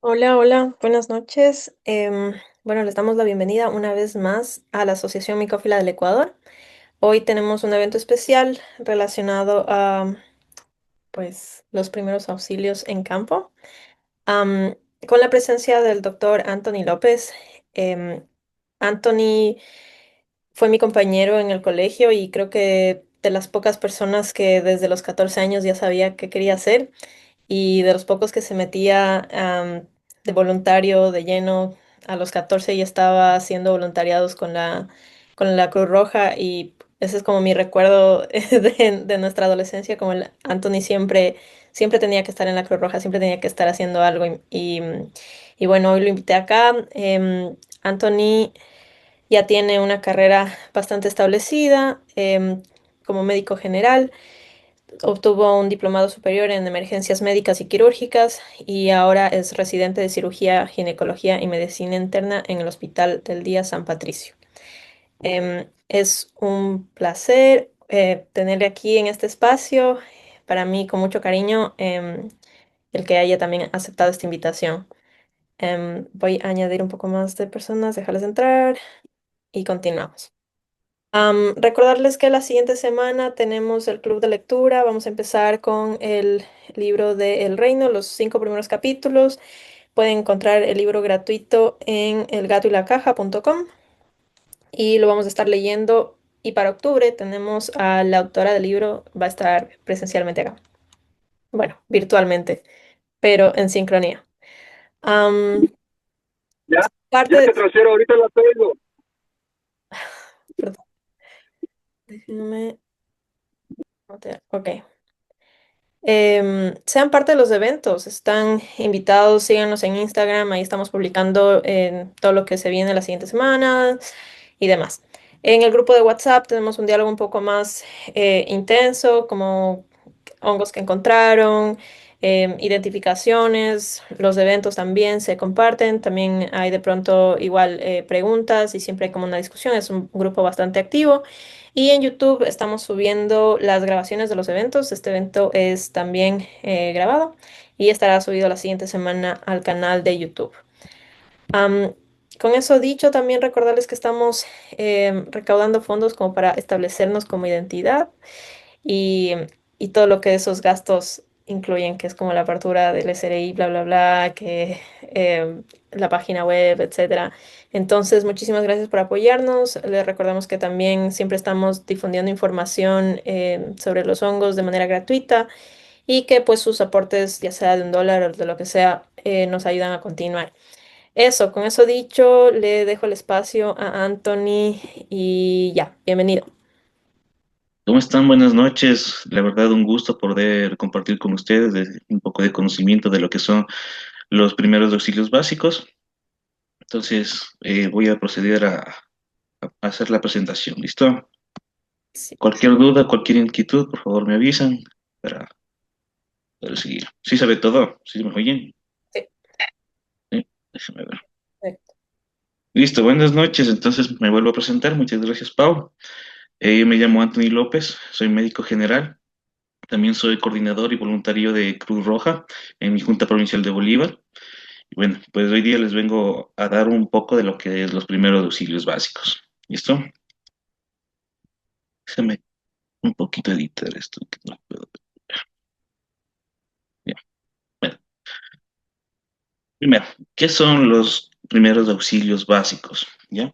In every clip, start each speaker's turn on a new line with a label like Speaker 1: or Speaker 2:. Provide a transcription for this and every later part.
Speaker 1: Hola, hola, buenas noches. Bueno, les damos la bienvenida una vez más a la Asociación Micófila del Ecuador. Hoy tenemos un evento especial relacionado a, pues, los primeros auxilios en campo, Am, con la presencia del doctor Anthony López. Anthony fue mi compañero en el colegio y creo que de las pocas personas que desde los 14 años ya sabía qué quería hacer y de los pocos que se metía de voluntario de lleno. A los 14 ya estaba haciendo voluntariados con la Cruz Roja y ese es como mi recuerdo de nuestra adolescencia, como el Anthony siempre tenía que estar en la Cruz Roja, siempre tenía que estar haciendo algo y bueno, hoy lo invité acá. Anthony ya tiene una carrera bastante establecida como médico general. Obtuvo un diplomado superior en emergencias médicas y quirúrgicas y ahora es residente de cirugía, ginecología y medicina interna en el Hospital del Día San Patricio. Es un placer tenerle aquí en este espacio, para mí con mucho cariño, el que haya también aceptado esta invitación. Voy a añadir un poco más de personas, dejarles entrar y continuamos. Recordarles que la siguiente semana tenemos el club de lectura. Vamos a empezar con el libro de El Reino, los 5 primeros capítulos. Pueden encontrar el libro gratuito en elgatoylacaja.com y lo vamos a estar leyendo. Y para octubre tenemos a la autora del libro, va a estar presencialmente acá. Bueno, virtualmente, pero en sincronía. Am,
Speaker 2: Ya,
Speaker 1: parte
Speaker 2: ya
Speaker 1: de...
Speaker 2: que trasero, ahorita la tengo.
Speaker 1: Perdón, déjenme... Ok. Sean parte de los eventos, están invitados, síganos en Instagram, ahí estamos publicando todo lo que se viene la siguiente semana y demás. En el grupo de WhatsApp tenemos un diálogo un poco más intenso, como hongos que encontraron, identificaciones, los eventos también se comparten, también hay de pronto igual preguntas y siempre hay como una discusión, es un grupo bastante activo. Y en YouTube estamos subiendo las grabaciones de los eventos, este evento es también grabado y estará subido la siguiente semana al canal de YouTube. Am, con eso dicho, también recordarles que estamos recaudando fondos como para establecernos como identidad y, y todo lo que esos gastos incluyen, que es como la apertura del SRI, bla, bla, bla, que la página web, etcétera. Entonces, muchísimas gracias por apoyarnos. Les recordamos que también siempre estamos difundiendo información sobre los hongos de manera gratuita y que pues sus aportes, ya sea de $1 o de lo que sea, nos ayudan a continuar. Eso, con eso dicho, le dejo el espacio a Anthony y ya, bienvenido.
Speaker 2: ¿Cómo están? Buenas noches. La verdad, un gusto poder compartir con ustedes un poco de conocimiento de lo que son los primeros auxilios básicos. Entonces, voy a proceder a hacer la presentación. ¿Listo?
Speaker 1: Sí,
Speaker 2: Cualquier duda, cualquier inquietud, por favor me avisan para poder seguir. ¿Sí sabe todo? ¿Sí me oyen?
Speaker 1: sí,
Speaker 2: Sí, déjame ver.
Speaker 1: perfecto.
Speaker 2: Listo, buenas noches. Entonces, me vuelvo a presentar. Muchas gracias, Pau. Yo me llamo Anthony López, soy médico general. También soy coordinador y voluntario de Cruz Roja en mi Junta Provincial de Bolívar. Y bueno, pues hoy día les vengo a dar un poco de lo que es los primeros auxilios básicos. ¿Listo? Déjame un poquito editar esto, que no puedo ver. Ya. Bueno, primero, ¿qué son los primeros auxilios básicos? ¿Ya?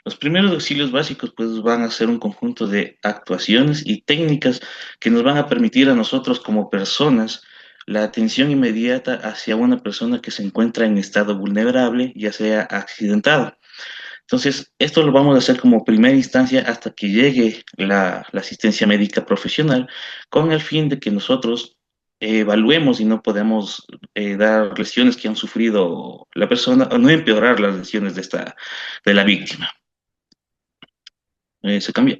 Speaker 2: Los primeros auxilios básicos pues van a ser un conjunto de actuaciones y técnicas que nos van a permitir a nosotros como personas la atención inmediata hacia una persona que se encuentra en estado vulnerable, ya sea accidentada. Entonces, esto lo vamos a hacer como primera instancia hasta que llegue la asistencia médica profesional, con el fin de que nosotros evaluemos y no podemos dar lesiones que han sufrido la persona o no empeorar las lesiones de la víctima. Se cambia.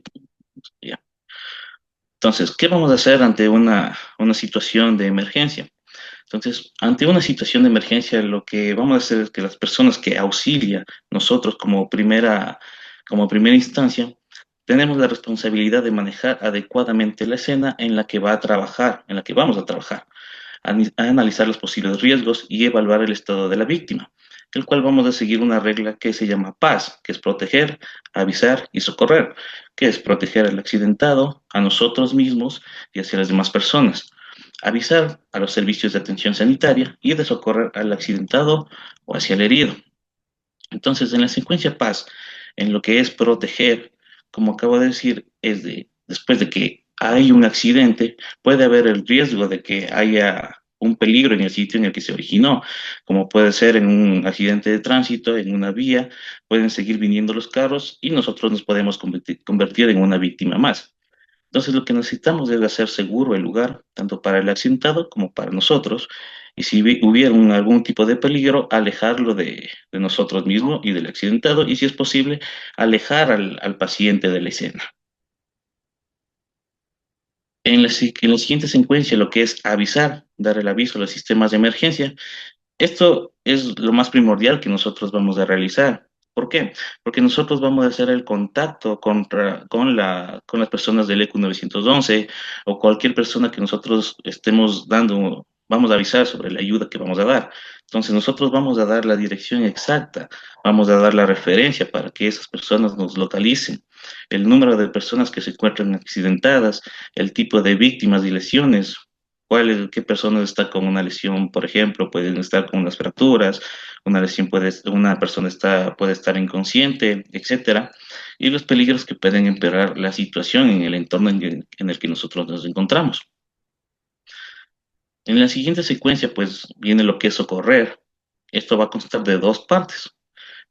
Speaker 2: Ya. Entonces, ¿qué vamos a hacer ante una situación de emergencia? Entonces, ante una situación de emergencia, lo que vamos a hacer es que las personas que auxilian nosotros como primera instancia, tenemos la responsabilidad de manejar adecuadamente la escena en la que va a trabajar, en la que vamos a trabajar. a analizar los posibles riesgos y evaluar el estado de la víctima, el cual vamos a seguir una regla que se llama PAS, que es proteger, avisar y socorrer, que es proteger al accidentado, a nosotros mismos y hacia las demás personas, avisar a los servicios de atención sanitaria y de socorrer al accidentado o hacia el herido. Entonces, en la secuencia PAS, en lo que es proteger, como acabo de decir, es de después de que hay un accidente, puede haber el riesgo de que haya un peligro en el sitio en el que se originó, como puede ser en un accidente de tránsito, en una vía, pueden seguir viniendo los carros y nosotros nos podemos convertir en una víctima más. Entonces, lo que necesitamos es hacer seguro el lugar, tanto para el accidentado como para nosotros, y si hubiera algún tipo de peligro, alejarlo de nosotros mismos y del accidentado, y si es posible, alejar al paciente de la escena. En la siguiente secuencia, lo que es avisar, dar el aviso a los sistemas de emergencia, esto es lo más primordial que nosotros vamos a realizar. ¿Por qué? Porque nosotros vamos a hacer el contacto con las personas del EQ 911 o cualquier persona que nosotros estemos dando, vamos a avisar sobre la ayuda que vamos a dar. Entonces nosotros vamos a dar la dirección exacta, vamos a dar la referencia para que esas personas nos localicen, el número de personas que se encuentran accidentadas, el tipo de víctimas y lesiones, qué personas está con una lesión, por ejemplo, pueden estar con unas fracturas, una persona puede estar inconsciente, etcétera, y los peligros que pueden empeorar la situación en el entorno en el que nosotros nos encontramos. En la siguiente secuencia, pues, viene lo que es socorrer. Esto va a constar de dos partes.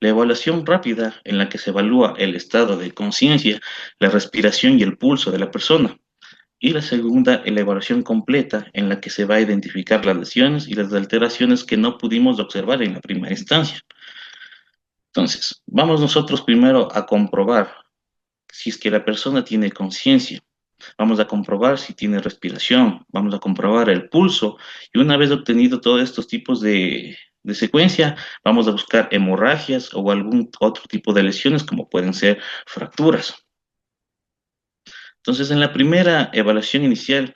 Speaker 2: La evaluación rápida, en la que se evalúa el estado de conciencia, la respiración y el pulso de la persona. Y la segunda, la evaluación completa, en la que se va a identificar las lesiones y las alteraciones que no pudimos observar en la primera instancia. Entonces, vamos nosotros primero a comprobar si es que la persona tiene conciencia. Vamos a comprobar si tiene respiración, vamos a comprobar el pulso y una vez obtenido todos estos tipos de secuencia, vamos a buscar hemorragias o algún otro tipo de lesiones como pueden ser fracturas. Entonces, en la primera evaluación inicial,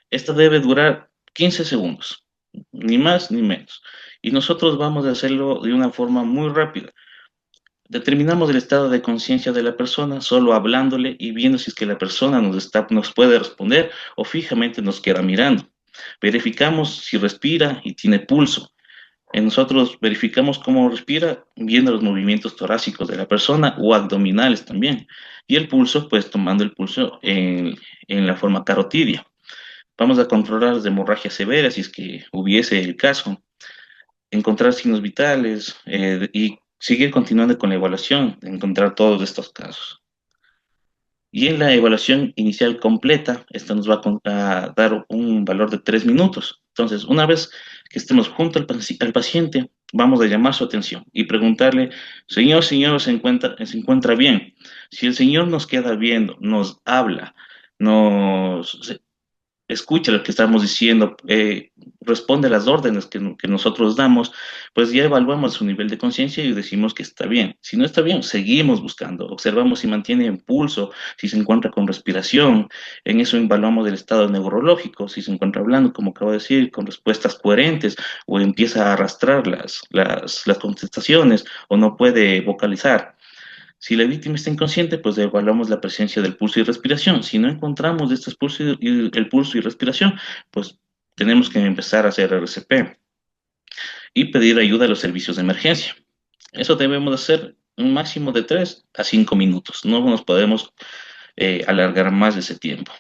Speaker 2: esta debe durar 15 segundos, ni más ni menos. Y nosotros vamos a hacerlo de una forma muy rápida. Determinamos el estado de conciencia de la persona solo hablándole y viendo si es que la persona nos puede responder o fijamente nos queda mirando. Verificamos si respira y tiene pulso. Nosotros verificamos cómo respira viendo los movimientos torácicos de la persona o abdominales también. Y el pulso, pues tomando el pulso en la forma carotidia. Vamos a controlar las hemorragias severas si es que hubiese el caso, encontrar signos vitales y seguir continuando con la evaluación, encontrar todos estos casos. Y en la evaluación inicial completa, esta nos va a dar un valor de 3 minutos. Entonces, una vez que estemos junto al paciente, vamos a llamar su atención y preguntarle, señor, ¿se encuentra bien? Si el señor nos queda viendo, nos habla, nos escucha lo que estamos diciendo, responde a las órdenes que nosotros damos, pues ya evaluamos su nivel de conciencia y decimos que está bien. Si no está bien, seguimos buscando, observamos si mantiene en pulso, si se encuentra con respiración, en eso evaluamos el estado neurológico, si se encuentra hablando, como acabo de decir, con respuestas coherentes o empieza a arrastrar las contestaciones o no puede vocalizar. Si la víctima está inconsciente, pues evaluamos la presencia del pulso y respiración. Si no encontramos el pulso y respiración, pues tenemos que empezar a hacer RCP y pedir ayuda a los servicios de emergencia. Eso debemos hacer un máximo de 3 a 5 minutos. No nos podemos alargar más de ese tiempo.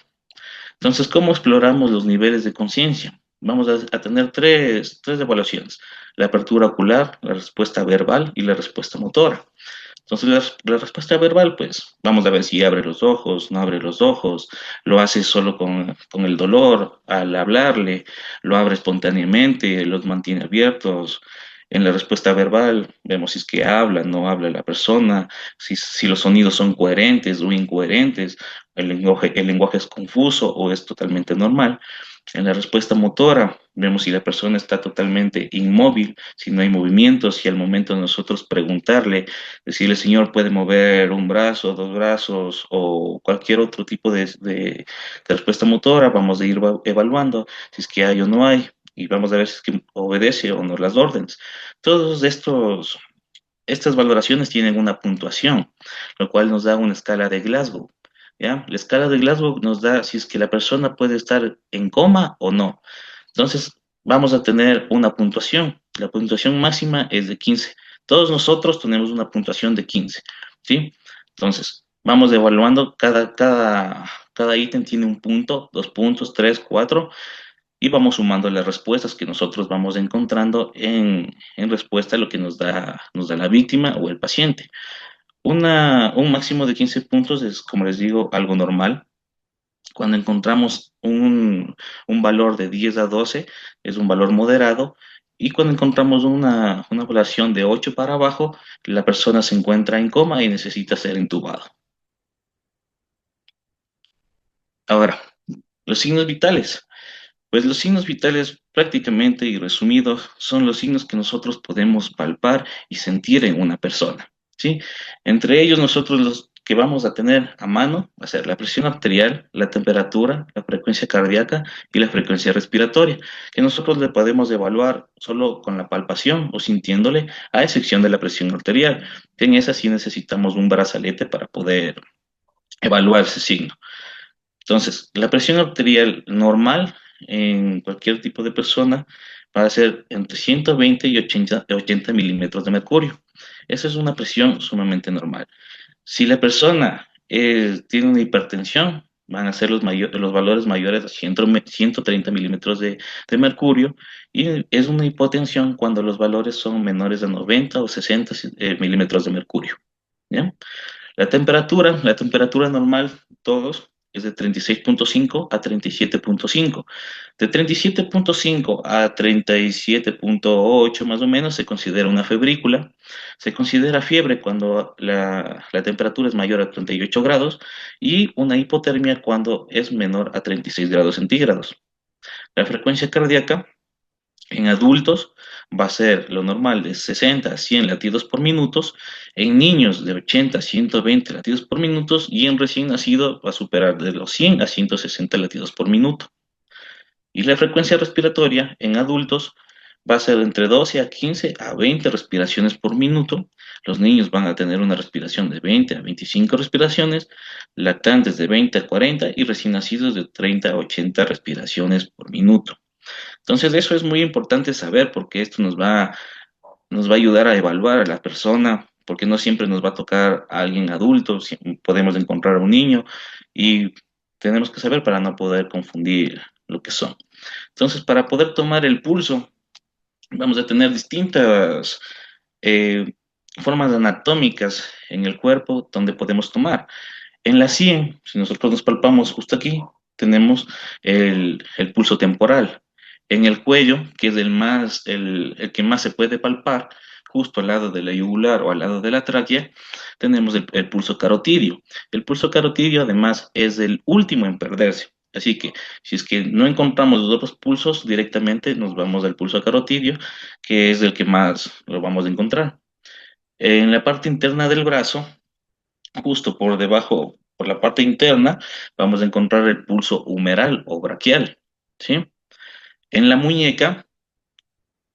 Speaker 2: Entonces, ¿cómo exploramos los niveles de conciencia? Vamos a tener tres evaluaciones: la apertura ocular, la respuesta verbal y la respuesta motora. Entonces, la respuesta verbal, pues vamos a ver si abre los ojos, no abre los ojos, lo hace solo con el dolor al hablarle, lo abre espontáneamente, los mantiene abiertos. En la respuesta verbal, vemos si es que habla, no habla la persona, si los sonidos son coherentes o incoherentes, el lenguaje es confuso o es totalmente normal. En la respuesta motora, vemos si la persona está totalmente inmóvil, si no hay movimientos, si al momento de nosotros preguntarle, decirle, señor, puede mover un brazo, dos brazos o cualquier otro tipo de respuesta motora, vamos a ir evaluando si es que hay o no hay. y vamos a ver si es que obedece o no las órdenes. Todos estas valoraciones tienen una puntuación, lo cual nos da una escala de Glasgow. ¿Ya? La escala de Glasgow nos da si es que la persona puede estar en coma o no. Entonces, vamos a tener una puntuación. La puntuación máxima es de 15. Todos nosotros tenemos una puntuación de 15, ¿sí? Entonces, vamos evaluando cada ítem tiene un punto, 2 puntos, tres, cuatro, y vamos sumando las respuestas que nosotros vamos encontrando en respuesta a lo que nos da la víctima o el paciente. Un máximo de 15 puntos es, como les digo, algo normal. Cuando encontramos un valor de 10 a 12 es un valor moderado. Y cuando encontramos una población de 8 para abajo, la persona se encuentra en coma y necesita ser intubado. Ahora, los signos vitales. Pues los signos vitales prácticamente y resumidos son los signos que nosotros podemos palpar y sentir en una persona, ¿sí? Entre ellos nosotros los que vamos a tener a mano va a ser la presión arterial, la temperatura, la frecuencia cardíaca y la frecuencia respiratoria, que nosotros le podemos evaluar solo con la palpación o sintiéndole, a excepción de la presión arterial, que en esa sí necesitamos un brazalete para poder evaluar ese signo. Entonces, la presión arterial normal en cualquier tipo de persona va a ser entre 120 y 80 milímetros de mercurio. Esa es una presión sumamente normal. Si la persona tiene una hipertensión, van a ser los valores mayores de 130 milímetros de mercurio, y es una hipotensión cuando los valores son menores de 90 o 60 milímetros de mercurio. ¿Ya? La temperatura normal, todos, es de 36,5 a 37,5. De 37,5 a 37,8 más o menos se considera una febrícula. Se considera fiebre cuando la temperatura es mayor a 38 grados y una hipotermia cuando es menor a 36 grados centígrados. La frecuencia cardíaca en adultos va a ser lo normal de 60 a 100 latidos por minuto, en niños de 80 a 120 latidos por minuto y en recién nacido va a superar de los 100 a 160 latidos por minuto. Y la frecuencia respiratoria en adultos va a ser entre 12 a 15 a 20 respiraciones por minuto. Los niños van a tener una respiración de 20 a 25 respiraciones, lactantes de 20 a 40 y recién nacidos de 30 a 80 respiraciones por minuto. Entonces, eso es muy importante saber porque esto nos va a ayudar a evaluar a la persona, porque no siempre nos va a tocar a alguien adulto, podemos encontrar a un niño y tenemos que saber para no poder confundir lo que son. Entonces, para poder tomar el pulso, vamos a tener distintas eh, formas anatómicas en el cuerpo donde podemos tomar. En la 100, si nosotros nos palpamos justo aquí, tenemos el pulso temporal. En el cuello, que es el que más se puede palpar, justo al lado de la yugular o al lado de la tráquea, tenemos el pulso carotidio. El pulso carotidio, además, es el último en perderse. Así que, si es que no encontramos los otros pulsos, directamente nos vamos al pulso carotidio, que es el que más lo vamos a encontrar. En la parte interna del brazo, justo por debajo, por la parte interna, vamos a encontrar el pulso humeral o braquial, ¿sí? En la muñeca,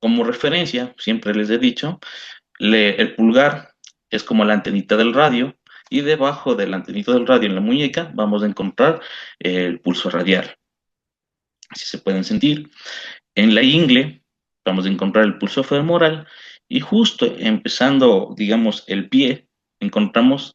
Speaker 2: como referencia, siempre les he dicho, el pulgar es como la antenita del radio y debajo de la antenita del radio en la muñeca vamos a encontrar el pulso radial. Así se pueden sentir. En la ingle vamos a encontrar el pulso femoral y justo empezando, digamos, el pie, encontramos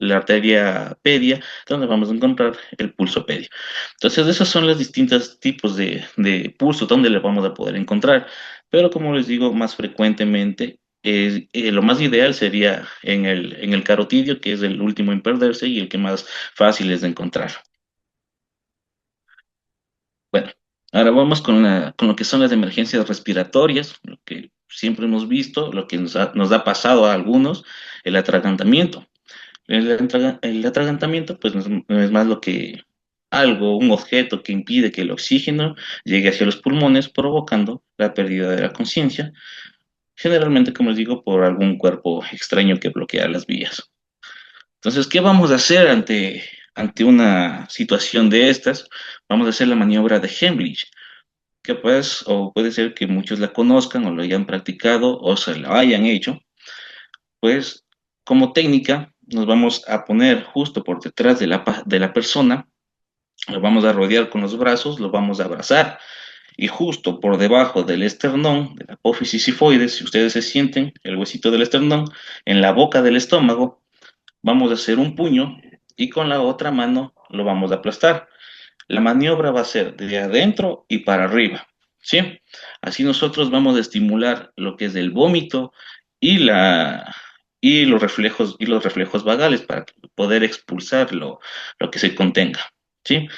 Speaker 2: la arteria pedia, donde vamos a encontrar el pulso pedio. Entonces, esos son los distintos tipos de pulso donde le vamos a poder encontrar. Pero como les digo, más frecuentemente, lo más ideal sería en el carotidio, que es el último en perderse y el que más fácil es de encontrar. Bueno, ahora vamos con lo que son las emergencias respiratorias, lo que siempre hemos visto, lo que nos ha pasado a algunos, el atragantamiento. El atragantamiento, pues no es más lo que un objeto que impide que el oxígeno llegue hacia los pulmones, provocando la pérdida de la conciencia, generalmente, como les digo, por algún cuerpo extraño que bloquea las vías. Entonces, ¿qué vamos a hacer ante una situación de estas? Vamos a hacer la maniobra de Heimlich. que pues, o puede ser que muchos la conozcan o lo hayan practicado o se lo hayan hecho, pues como técnica nos vamos a poner justo por detrás de de la persona, lo vamos a rodear con los brazos, lo vamos a abrazar y justo por debajo del esternón, de la apófisis sifoides, si ustedes se sienten, el huesito del esternón, en la boca del estómago, vamos a hacer un puño y con la otra mano lo vamos a aplastar. La maniobra va a ser de adentro y para arriba, ¿sí? Así nosotros vamos a estimular lo que es el vómito y y los reflejos vagales para poder expulsar lo que se contenga, ¿sí?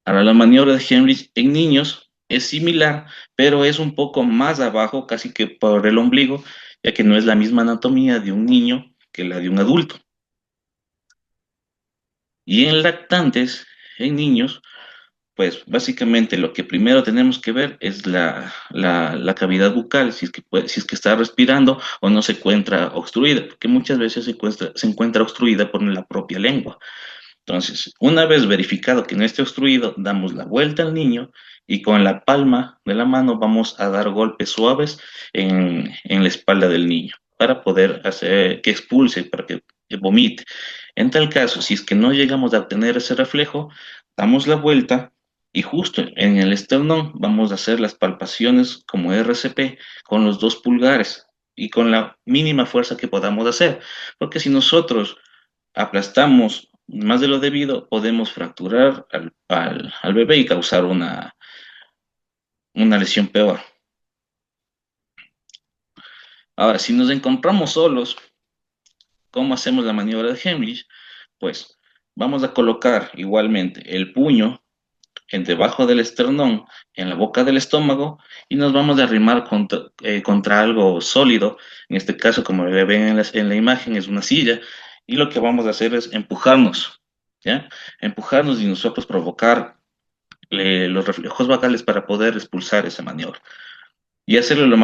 Speaker 2: Ahora la maniobra de Hemrich en niños es similar, pero es un poco más abajo, casi que por el ombligo, ya que no es la misma anatomía de un niño que la de un adulto. Y en lactantes, en niños, pues básicamente lo que primero tenemos que ver es la cavidad bucal, si es que si es que está respirando o no se encuentra obstruida, porque muchas veces se encuentra obstruida por la propia lengua. Entonces, una vez verificado que no esté obstruido, damos la vuelta al niño y con la palma de la mano vamos a dar golpes suaves en la espalda del niño para poder hacer que expulse, para que vomite. En tal caso, si es que no llegamos a obtener ese reflejo, damos la vuelta y justo en el esternón vamos a hacer las palpaciones como RCP con los dos pulgares y con la mínima fuerza que podamos hacer. Porque si nosotros aplastamos más de lo debido, podemos fracturar al bebé y causar una lesión peor. Ahora, si nos encontramos solos, ¿cómo hacemos la maniobra de Heimlich? Pues vamos a colocar igualmente el puño en debajo del esternón, en la boca del estómago, y nos vamos a arrimar contra algo sólido. En este caso, como le ven en la imagen, es una silla, y lo que vamos a hacer es empujarnos, ¿ya? Empujarnos y nosotros provocar los reflejos vagales para poder expulsar esa maniobra y hacerlo lo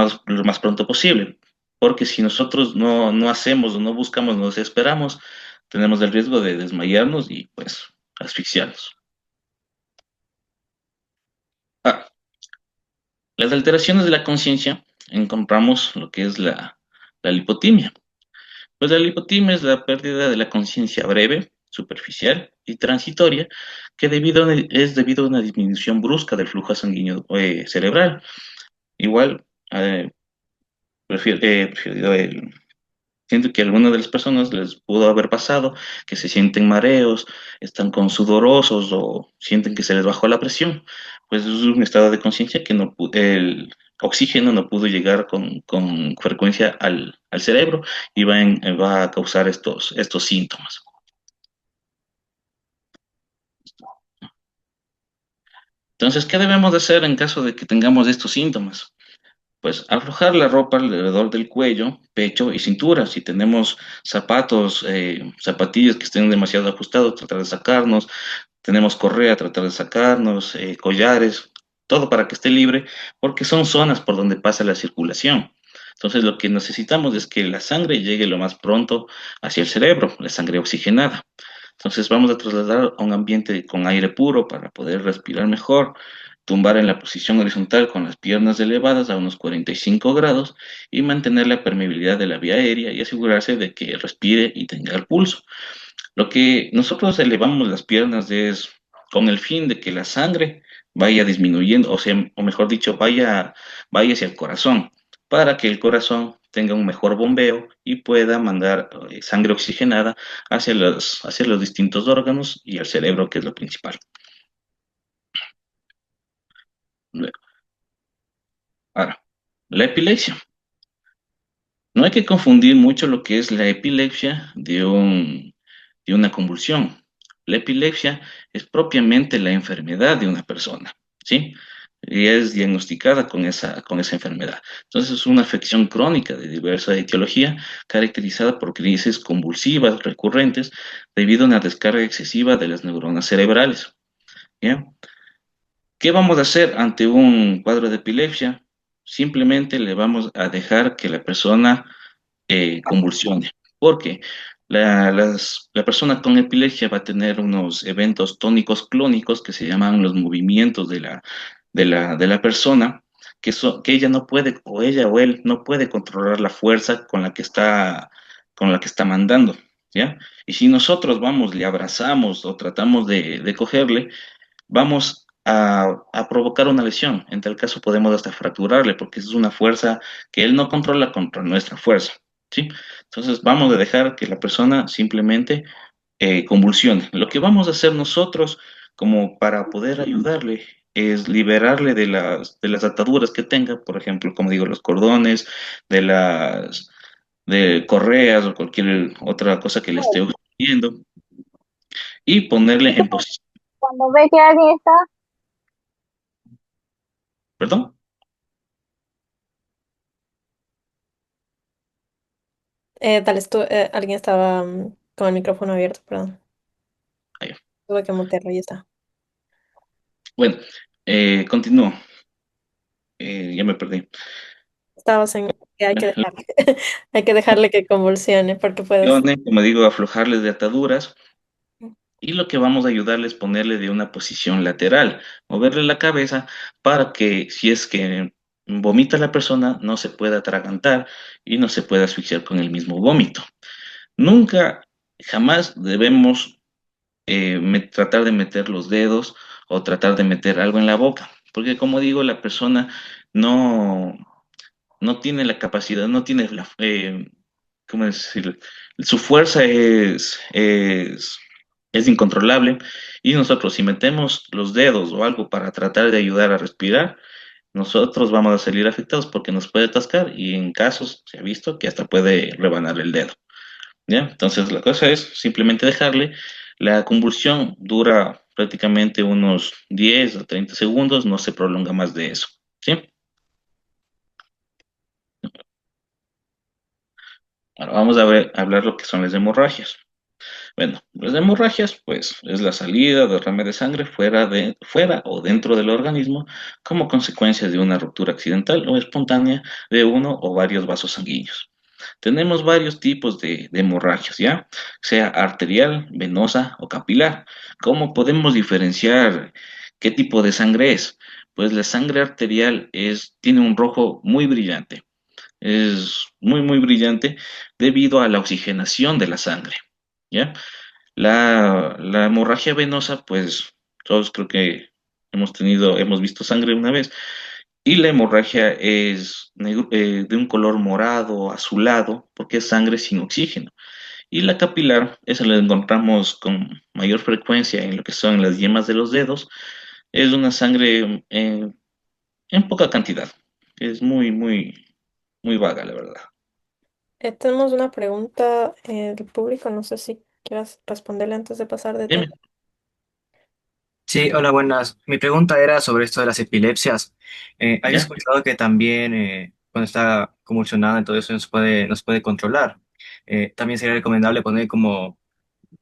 Speaker 2: más pronto posible, porque si nosotros no hacemos o no buscamos, nos esperamos, tenemos el riesgo de desmayarnos y pues asfixiarnos. Ah, las alteraciones de la conciencia encontramos lo que es la lipotimia. Pues la lipotimia es la pérdida de la conciencia breve, superficial y transitoria, que es debido a una disminución brusca del flujo sanguíneo cerebral. Igual, eh, prefiero siento que a algunas de las personas les pudo haber pasado que se sienten mareos, están con sudorosos o sienten que se les bajó la presión. Pues es un estado de conciencia que el oxígeno no pudo llegar con frecuencia al cerebro y va a causar estos síntomas. Entonces, ¿qué debemos de hacer en caso de que tengamos estos síntomas? Pues aflojar la ropa alrededor del cuello, pecho y cintura. Si tenemos zapatos, zapatillas que estén demasiado ajustados, tratar de sacarnos. Tenemos correa, tratar de sacarnos, collares, todo para que esté libre, porque son zonas por donde pasa la circulación. Entonces, lo que necesitamos es que la sangre llegue lo más pronto hacia el cerebro, la sangre oxigenada. Entonces, vamos a trasladar a un ambiente con aire puro para poder respirar mejor, tumbar en la posición horizontal con las piernas elevadas a unos 45 grados y mantener la permeabilidad de la vía aérea y asegurarse de que respire y tenga el pulso. Lo que nosotros elevamos las piernas es con el fin de que la sangre vaya disminuyendo, o sea, o mejor dicho, vaya hacia el corazón, para que el corazón tenga un mejor bombeo y pueda mandar sangre oxigenada hacia los distintos órganos y al cerebro, que es lo principal. Ahora, la epilepsia. No hay que confundir mucho lo que es la epilepsia de una convulsión. La epilepsia es propiamente la enfermedad de una persona, ¿sí? Y es diagnosticada con esa enfermedad. Entonces es una afección crónica de diversa etiología caracterizada por crisis convulsivas recurrentes debido a una descarga excesiva de las neuronas cerebrales. ¿Ya? ¿Qué vamos a hacer ante un cuadro de epilepsia? Simplemente le vamos a dejar que la persona convulsione. ¿Por qué? La persona con epilepsia va a tener unos eventos tónicos clónicos que se llaman los movimientos de la persona, que ella no puede, o ella o él no puede controlar la fuerza con la que está mandando, ¿ya? Y si nosotros vamos, le abrazamos o tratamos de cogerle, vamos a provocar una lesión. En tal caso podemos hasta fracturarle, porque es una fuerza que él no controla contra nuestra fuerza, ¿sí? Entonces vamos a dejar que la persona simplemente convulsione. Lo que vamos a hacer nosotros como para poder ayudarle es liberarle de las ataduras que tenga, por ejemplo, como digo, los cordones, de las de correas o cualquier otra cosa que le esté ocurriendo y ponerle en posición,
Speaker 3: Cuando ve que alguien está,
Speaker 2: perdón.
Speaker 1: Alguien estaba con el micrófono abierto, perdón.
Speaker 2: Ahí.
Speaker 1: Tuve que mutearlo, ya está.
Speaker 2: Bueno, continúo. Ya me perdí.
Speaker 1: Estabas en que hay que
Speaker 2: La
Speaker 1: dejarle, hay que dejarle que convulsione porque puedes.
Speaker 2: cuestión, como digo, aflojarles de ataduras. Y lo que vamos a ayudarles es ponerle de una posición lateral, moverle la cabeza para que si es que vomita la persona, no se pueda atragantar y no se pueda asfixiar con el mismo vómito. Nunca, jamás debemos tratar de meter los dedos o tratar de meter algo en la boca, porque como digo, la persona no, no tiene la capacidad, no tiene la, ¿cómo decirlo? Su fuerza es incontrolable y nosotros si metemos los dedos o algo para tratar de ayudar a respirar, nosotros vamos a salir afectados porque nos puede atascar y en casos se ha visto que hasta puede rebanar el dedo, ¿ya? Entonces la cosa es simplemente dejarle, la convulsión dura prácticamente unos 10 a 30 segundos, no se prolonga más de eso, ¿sí? Ahora vamos a hablar lo que son las hemorragias. Bueno, las hemorragias, pues, es la salida, derrame de sangre fuera o dentro del organismo como consecuencia de una ruptura accidental o espontánea de uno o varios vasos sanguíneos. Tenemos varios tipos de hemorragias, ¿ya? Sea arterial, venosa o capilar. ¿Cómo podemos diferenciar qué tipo de sangre es? Pues la sangre arterial tiene un rojo muy brillante. Es muy brillante debido a la oxigenación de la sangre, ¿ya? La hemorragia venosa, pues todos creo que hemos visto sangre una vez, y la hemorragia es de un color morado, azulado, porque es sangre sin oxígeno. Y la capilar, esa la encontramos con mayor frecuencia en lo que son las yemas de los dedos, es una sangre en poca cantidad. Es muy vaga, la verdad.
Speaker 1: Tenemos una pregunta del público, no sé si quieras responderle antes de pasar de tema.
Speaker 2: Dime,
Speaker 4: Sí, hola, buenas. Mi pregunta era sobre esto de las epilepsias. Había
Speaker 2: ¿ya?
Speaker 4: escuchado que también cuando está convulsionada, todo eso nos puede controlar. También sería recomendable poner como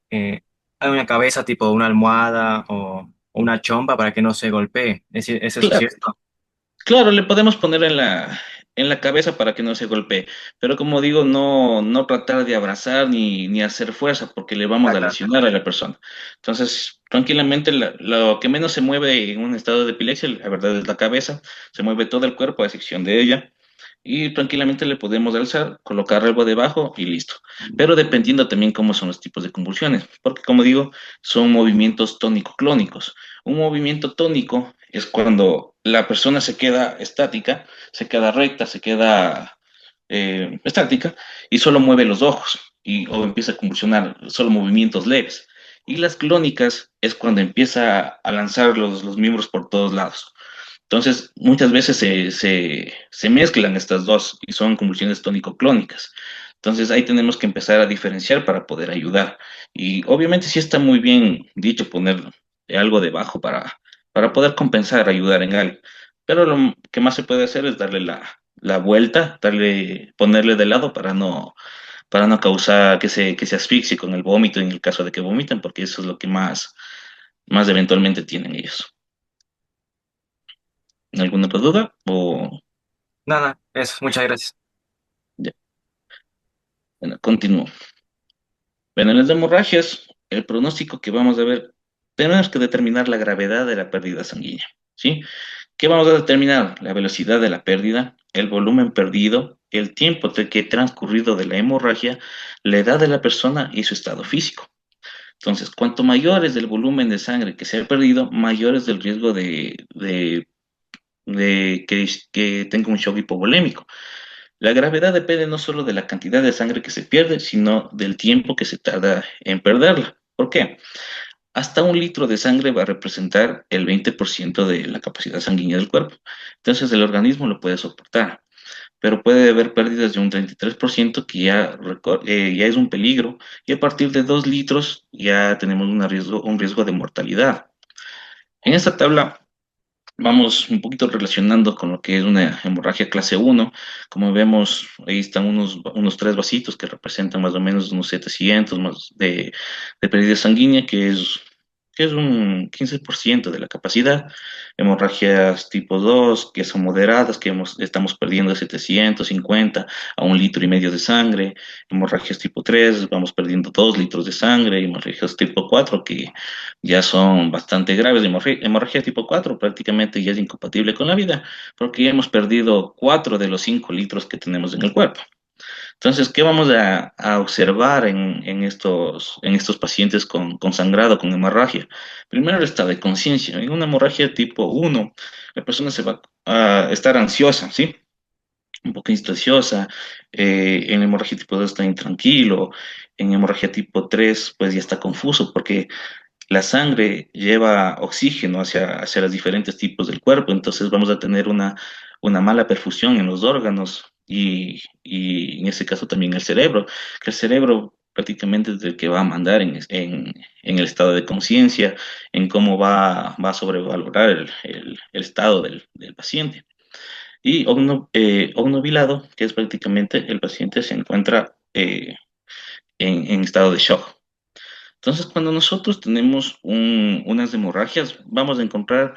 Speaker 4: eh, una cabeza, tipo una almohada o una chompa para que no se golpee. ¿Es eso
Speaker 2: Claro.
Speaker 4: cierto?
Speaker 2: Claro, le podemos poner en la cabeza para que no se golpee, pero como digo, no tratar de abrazar ni hacer fuerza porque le vamos
Speaker 4: Ah,
Speaker 2: a
Speaker 4: claro.
Speaker 2: lesionar a la persona. Entonces, tranquilamente, lo que menos se mueve en un estado de epilepsia, la verdad es la cabeza, se mueve todo el cuerpo a excepción de ella y tranquilamente le podemos alzar, colocar algo debajo y listo. Pero dependiendo también cómo son los tipos de convulsiones, porque como digo, son movimientos tónico-clónicos. Un movimiento tónico es cuando la persona se queda estática, se queda recta, se queda estática y solo mueve los ojos o empieza a convulsionar, solo movimientos leves. Y las clónicas es cuando empieza a lanzar los miembros por todos lados. Entonces, muchas veces se mezclan estas dos y son convulsiones tónico-clónicas. Entonces, ahí tenemos que empezar a diferenciar para poder ayudar. Y obviamente sí está muy bien dicho poner algo debajo para poder compensar, ayudar en algo. Pero lo que más se puede hacer es darle la vuelta, ponerle de lado para no causar que se asfixie con el vómito en el caso de que vomiten, porque eso es lo que más eventualmente tienen ellos. ¿Alguna otra duda? O
Speaker 4: Nada, eso. Muchas gracias.
Speaker 2: ya. Bueno, continúo. Bueno, en las hemorragias, el pronóstico que vamos a ver, tenemos que determinar la gravedad de la pérdida sanguínea, ¿sí? ¿Qué vamos a determinar? La velocidad de la pérdida, el volumen perdido, el tiempo que transcurrido de la hemorragia, la edad de la persona y su estado físico. Entonces, cuanto mayor es el volumen de sangre que se ha perdido, mayor es el riesgo de que tenga un shock hipovolémico. La gravedad depende no solo de la cantidad de sangre que se pierde, sino del tiempo que se tarda en perderla. ¿Por qué? Hasta 1 litro de sangre va a representar el 20% de la capacidad sanguínea del cuerpo. Entonces el organismo lo puede soportar, pero puede haber pérdidas de un 33% que ya es un peligro, y a partir de 2 litros ya tenemos un riesgo de mortalidad. En esta tabla vamos un poquito relacionando con lo que es una hemorragia clase uno. Como vemos, ahí están unos tres vasitos que representan más o menos unos 700 más de pérdida sanguínea, que es un 15% de la capacidad. Hemorragias tipo 2 que son moderadas, estamos perdiendo de 750 a 1,5 litros de sangre. Hemorragias tipo 3 vamos perdiendo 2 litros de sangre. Hemorragias tipo 4 que ya son bastante graves. Hemorragia tipo 4 prácticamente ya es incompatible con la vida, porque ya hemos perdido 4 de los 5 litros que tenemos en el cuerpo. Entonces, ¿qué vamos a observar en estos pacientes con sangrado, con hemorragia? Primero, el estado de conciencia. En una hemorragia tipo uno, la persona se va a estar ansiosa, ¿sí? Un poco ansiosa. En hemorragia tipo 2 está intranquilo. En hemorragia tipo 3 pues ya está confuso porque la sangre lleva oxígeno hacia los diferentes tipos del cuerpo, entonces vamos a tener una mala perfusión en los órganos y en este caso también el cerebro, que el cerebro prácticamente es el que va a mandar en el estado de conciencia, en cómo va a sobrevalorar el estado del paciente. Y obnubilado, que es prácticamente el paciente se encuentra en estado de shock. Entonces, cuando nosotros tenemos unas hemorragias, vamos a encontrar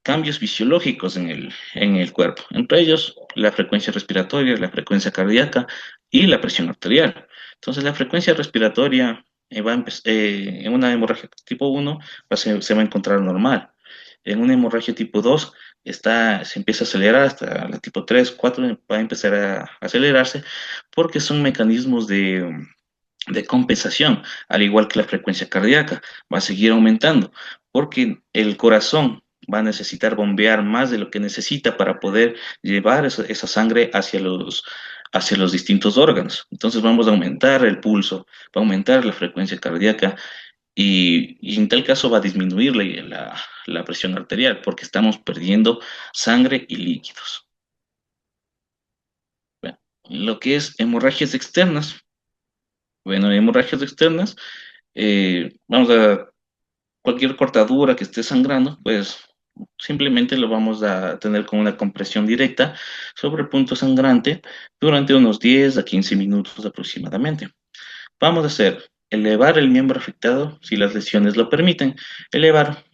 Speaker 2: cambios fisiológicos en el cuerpo, entre ellos la frecuencia respiratoria, la frecuencia cardíaca y la presión arterial. Entonces, la frecuencia respiratoria en una hemorragia tipo uno se va a encontrar normal. En una hemorragia tipo 2 se empieza a acelerar, hasta la tipo 3 4 va a empezar a acelerarse porque son mecanismos de compensación, al igual que la frecuencia cardíaca, va a seguir aumentando, porque el corazón va a necesitar bombear más de lo que necesita para poder llevar esa sangre hacia los distintos órganos. Entonces vamos a aumentar el pulso, va a aumentar la frecuencia cardíaca y en tal caso va a disminuir la presión arterial porque estamos perdiendo sangre y líquidos. Bueno, lo que es hemorragias externas. Bueno, hemorragias externas, vamos a cualquier cortadura que esté sangrando, pues simplemente lo vamos a tener con una compresión directa sobre el punto sangrante durante unos 10 a 15 minutos aproximadamente. Vamos a hacer elevar el miembro afectado si las lesiones lo permiten. Elevar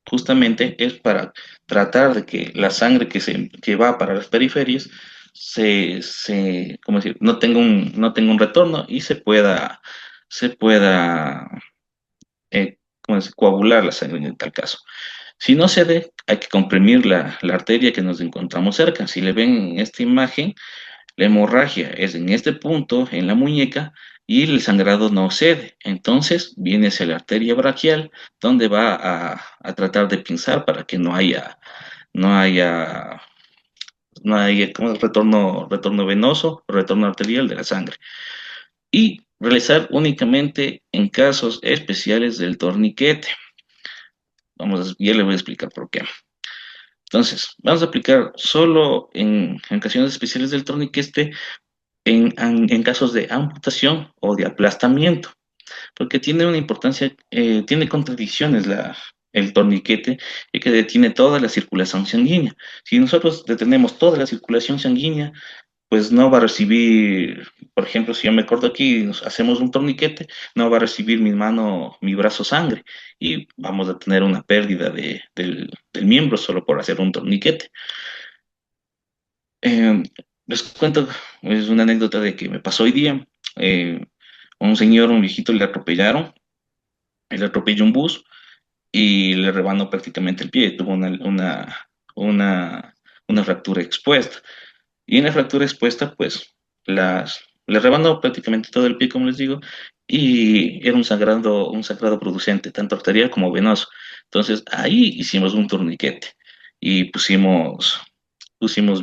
Speaker 2: justamente es para tratar de que la sangre que va para las periferias ¿cómo decir? No tenga un retorno y se pueda ¿cómo decir? Coagular la sangre en tal caso. Si no cede, hay que comprimir la arteria que nos encontramos cerca. Si le ven en esta imagen, la hemorragia es en este punto, en la muñeca, y el sangrado no cede. Entonces viene hacia la arteria braquial, donde va a tratar de pinzar para que no haya, no haya como retorno venoso, retorno arterial de la sangre. Y realizar únicamente en casos especiales del torniquete. Ya le voy a explicar por qué. Entonces, vamos a aplicar solo en ocasiones especiales del torniquete en casos de amputación o de aplastamiento, porque tiene una importancia, tiene contradicciones el torniquete y que detiene toda la circulación sanguínea. Si nosotros detenemos toda la circulación sanguínea, pues no va a recibir, por ejemplo, si yo me corto aquí y nos hacemos un torniquete, no va a recibir mi mano, mi brazo sangre y vamos a tener una pérdida del miembro solo por hacer un torniquete. Eh, Les cuento, es una anécdota de que me pasó hoy día. Eh, Un señor, un viejito, le atropellaron, le atropelló un bus y le rebanó prácticamente el pie, tuvo una, una fractura expuesta. Y en la fractura expuesta, pues, le rebanó prácticamente todo el pie, como les digo, y era un sangrado producente, tanto arterial como venoso. Entonces, ahí hicimos un torniquete y pusimos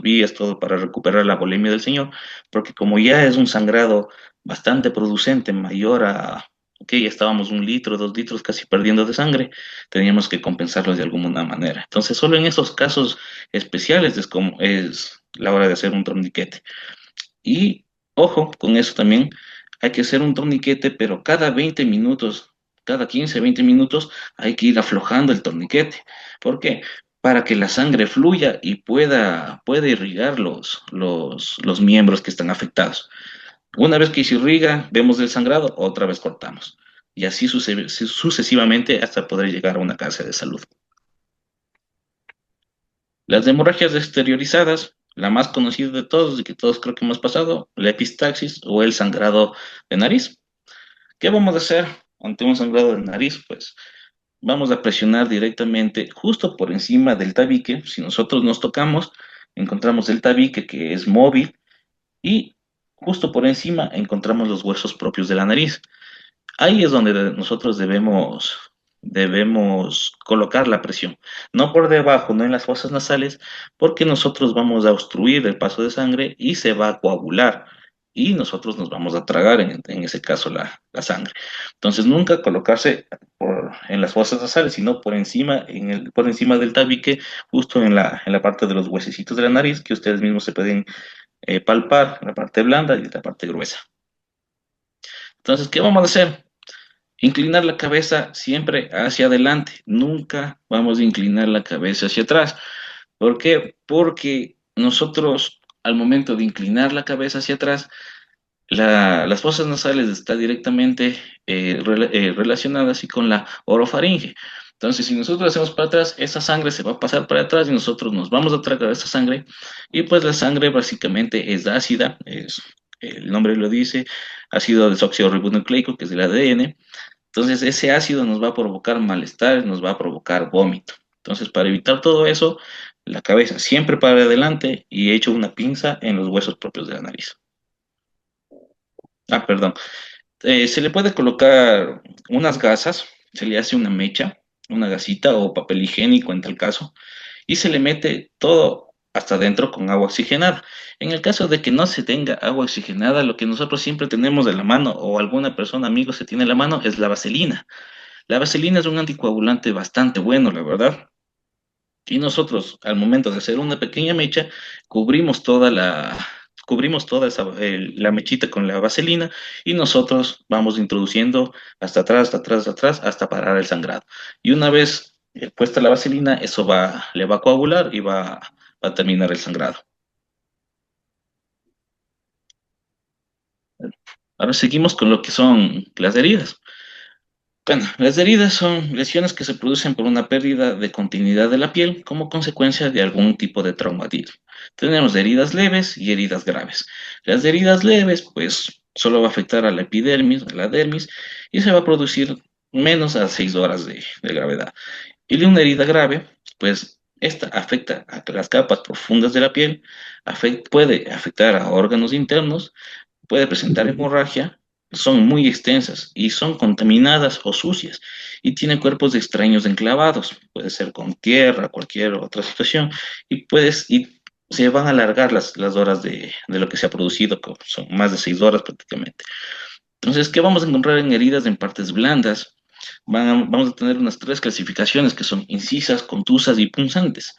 Speaker 2: vías, todo para recuperar la volemia del señor, porque como ya es un sangrado bastante producente, mayor a, ok, ya estábamos 1 litro, 2 litros casi perdiendo de sangre, teníamos que compensarlo de alguna manera. Entonces, solo en esos casos especiales es como es la hora de hacer un torniquete. Y ojo, con eso también hay que hacer un torniquete, pero cada 20 minutos, cada 15 20 minutos hay que ir aflojando el torniquete. ¿Por qué? Para que la sangre fluya y pueda irrigar los miembros que están afectados. Una vez que se irriga, vemos el sangrado, otra vez cortamos. Y así sucesivamente hasta poder llegar a una casa de salud. Las hemorragias exteriorizadas, la más conocida de todos y que todos creo que hemos pasado, la epistaxis o el sangrado de nariz. ¿Qué vamos a hacer ante un sangrado de nariz? Pues vamos a presionar directamente justo por encima del tabique. Si nosotros nos tocamos, encontramos el tabique que es móvil y justo por encima encontramos los huesos propios de la nariz. Ahí es donde nosotros debemos colocar la presión, no por debajo, no en las fosas nasales, porque nosotros vamos a obstruir el paso de sangre y se va a coagular y nosotros nos vamos a tragar en ese caso la sangre. Entonces nunca colocarse en las fosas nasales, sino por encima, por encima del tabique, justo en la parte de los huesecitos de la nariz, que ustedes mismos se pueden palpar, la parte blanda y la parte gruesa. Entonces, ¿qué vamos a hacer? Inclinar la cabeza siempre hacia adelante, nunca vamos a inclinar la cabeza hacia atrás. ¿Por qué? Porque nosotros al momento de inclinar la cabeza hacia atrás, las fosas nasales están directamente relacionadas y con la orofaringe. Entonces, si nosotros hacemos para atrás, esa sangre se va a pasar para atrás y nosotros nos vamos a tragar esa sangre. Y pues la sangre básicamente es ácida, el nombre lo dice, ácido desoxirribonucleico, que es el ADN. Entonces, ese ácido nos va a provocar malestar, nos va a provocar vómito. Entonces, para evitar todo eso, la cabeza siempre para adelante y echo una pinza en los huesos propios de la nariz. Ah, perdón. Se le puede colocar unas gasas, se le hace una mecha, una gasita o papel higiénico en tal caso, y se le mete todo hasta adentro con agua oxigenada. En el caso de que no se tenga agua oxigenada, lo que nosotros siempre tenemos de la mano o alguna persona, amigo, se tiene en la mano es la vaselina. La vaselina es un anticoagulante bastante bueno, la verdad. Y nosotros, al momento de hacer una pequeña mecha, cubrimos cubrimos toda la mechita con la vaselina y nosotros vamos introduciendo hasta atrás, hasta atrás, hasta atrás, hasta parar el sangrado. Y una vez puesta la vaselina, eso le va a coagular y va a terminar el sangrado. Ahora seguimos con lo que son las heridas. Bueno, las heridas son lesiones que se producen por una pérdida de continuidad de la piel como consecuencia de algún tipo de traumatismo. Tenemos heridas leves y heridas graves. Las heridas leves, pues, solo va a afectar a la epidermis, a la dermis, y se va a producir menos a 6 horas de gravedad. Y de una herida grave, pues, esta afecta a las capas profundas de la piel, puede afectar a órganos internos, puede presentar hemorragia, son muy extensas y son contaminadas o sucias y tienen cuerpos extraños enclavados, puede ser con tierra, cualquier otra situación, y se van a alargar las horas de lo que se ha producido, que son más de 6 horas prácticamente. Entonces, ¿qué vamos a encontrar en heridas en partes blandas? Vamos a tener unas 3 clasificaciones que son incisas, contusas y punzantes.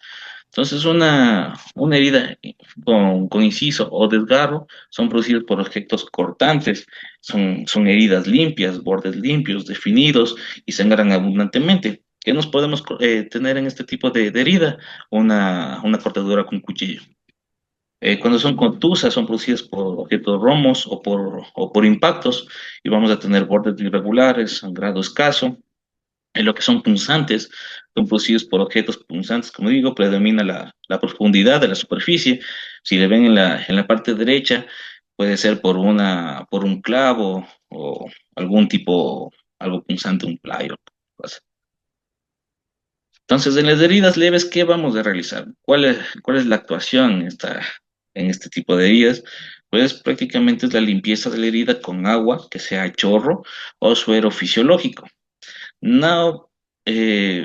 Speaker 2: Entonces, una herida con inciso o desgarro son producidas por objetos cortantes, son heridas limpias, bordes limpios, definidos y sangran abundantemente. ¿Qué nos podemos tener en este tipo de herida? Una cortadura con cuchillo. Cuando son contusas, son producidas por objetos romos o por impactos y vamos a tener bordes irregulares, sangrado escaso. En lo que son punzantes, son producidos por objetos punzantes, como digo, predomina la profundidad de la superficie. Si le ven en la parte derecha, puede ser por un clavo o algún tipo, algo punzante, un playo. Entonces, en las heridas leves, ¿qué vamos a realizar? Cuál es la actuación en este tipo de heridas? Pues prácticamente es la limpieza de la herida con agua, que sea a chorro o suero fisiológico. No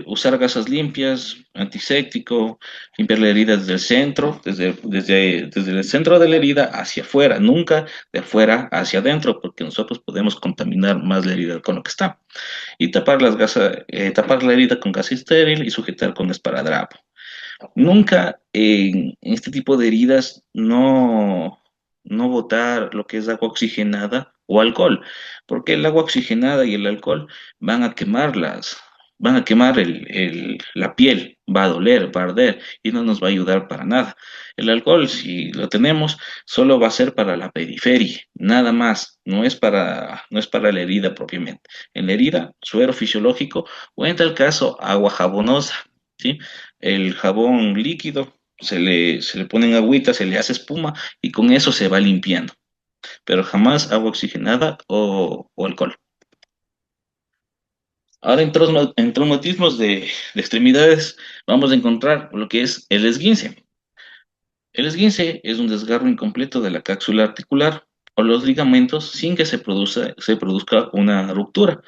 Speaker 2: usar gasas limpias, antiséptico, limpiar la herida desde el centro, desde el centro de la herida hacia afuera, nunca de afuera hacia adentro, porque nosotros podemos contaminar más la herida con lo que está y tapar la herida con gas estéril y sujetar con esparadrapo. Nunca en este tipo de heridas no botar lo que es agua oxigenada o alcohol, porque el agua oxigenada y el alcohol van a van a quemar la piel, va a doler, va a arder y no nos va a ayudar para nada. El alcohol, si lo tenemos, solo va a ser para la periferia, nada más, no es para la herida propiamente. En la herida, suero fisiológico o en tal caso, agua jabonosa, ¿sí? El jabón líquido, se le pone en agüita, se le hace espuma y con eso se va limpiando, pero jamás agua oxigenada o alcohol. Ahora en traumatismos de extremidades vamos a encontrar lo que es el esguince. El esguince es un desgarro incompleto de la cápsula articular o los ligamentos sin que se produzca una ruptura.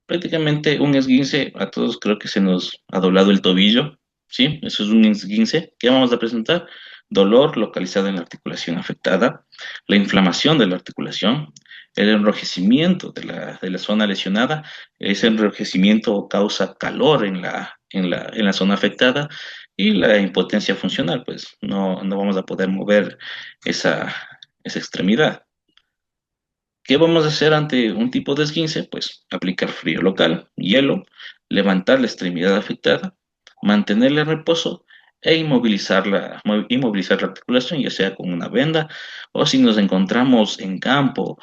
Speaker 2: Prácticamente un esguince, a todos creo que se nos ha doblado el tobillo, ¿sí? Eso es un esguince. ¿Qué vamos a presentar? Dolor localizado en la articulación afectada, la inflamación de la articulación, el enrojecimiento de la zona lesionada. Ese enrojecimiento causa calor en la zona afectada y la impotencia funcional, pues no vamos a poder mover esa, esa extremidad. ¿Qué vamos a hacer ante un tipo de esguince? Pues aplicar frío local, hielo, levantar la extremidad afectada, mantenerla en reposo e inmovilizar la articulación, ya sea con una venda o si nos encontramos en campo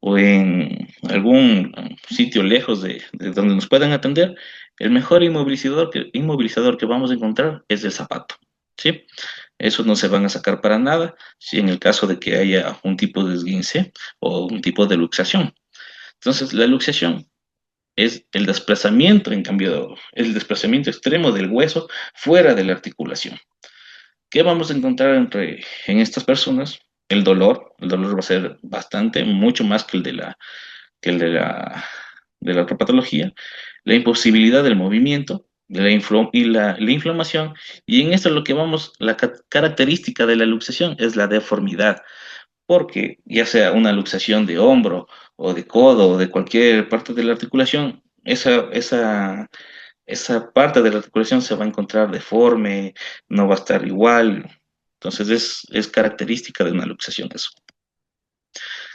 Speaker 2: o en algún sitio lejos de donde nos puedan atender, el mejor inmovilizador que vamos a encontrar es el zapato, ¿sí? Esos no se van a sacar para nada si en el caso de que haya un tipo de esguince o un tipo de luxación. Entonces, la luxación es el desplazamiento, en cambio, el desplazamiento extremo del hueso fuera de la articulación. ¿Qué vamos a encontrar en estas personas? El dolor va a ser bastante, mucho más que que el de la otra patología, la imposibilidad del movimiento la inflamación, y en esto lo que vamos, característica de la luxación es la deformidad, porque ya sea una luxación de hombro o de codo o de cualquier parte de la articulación, esa parte de la articulación se va a encontrar deforme, no va a estar igual. Entonces es característica de una luxación eso.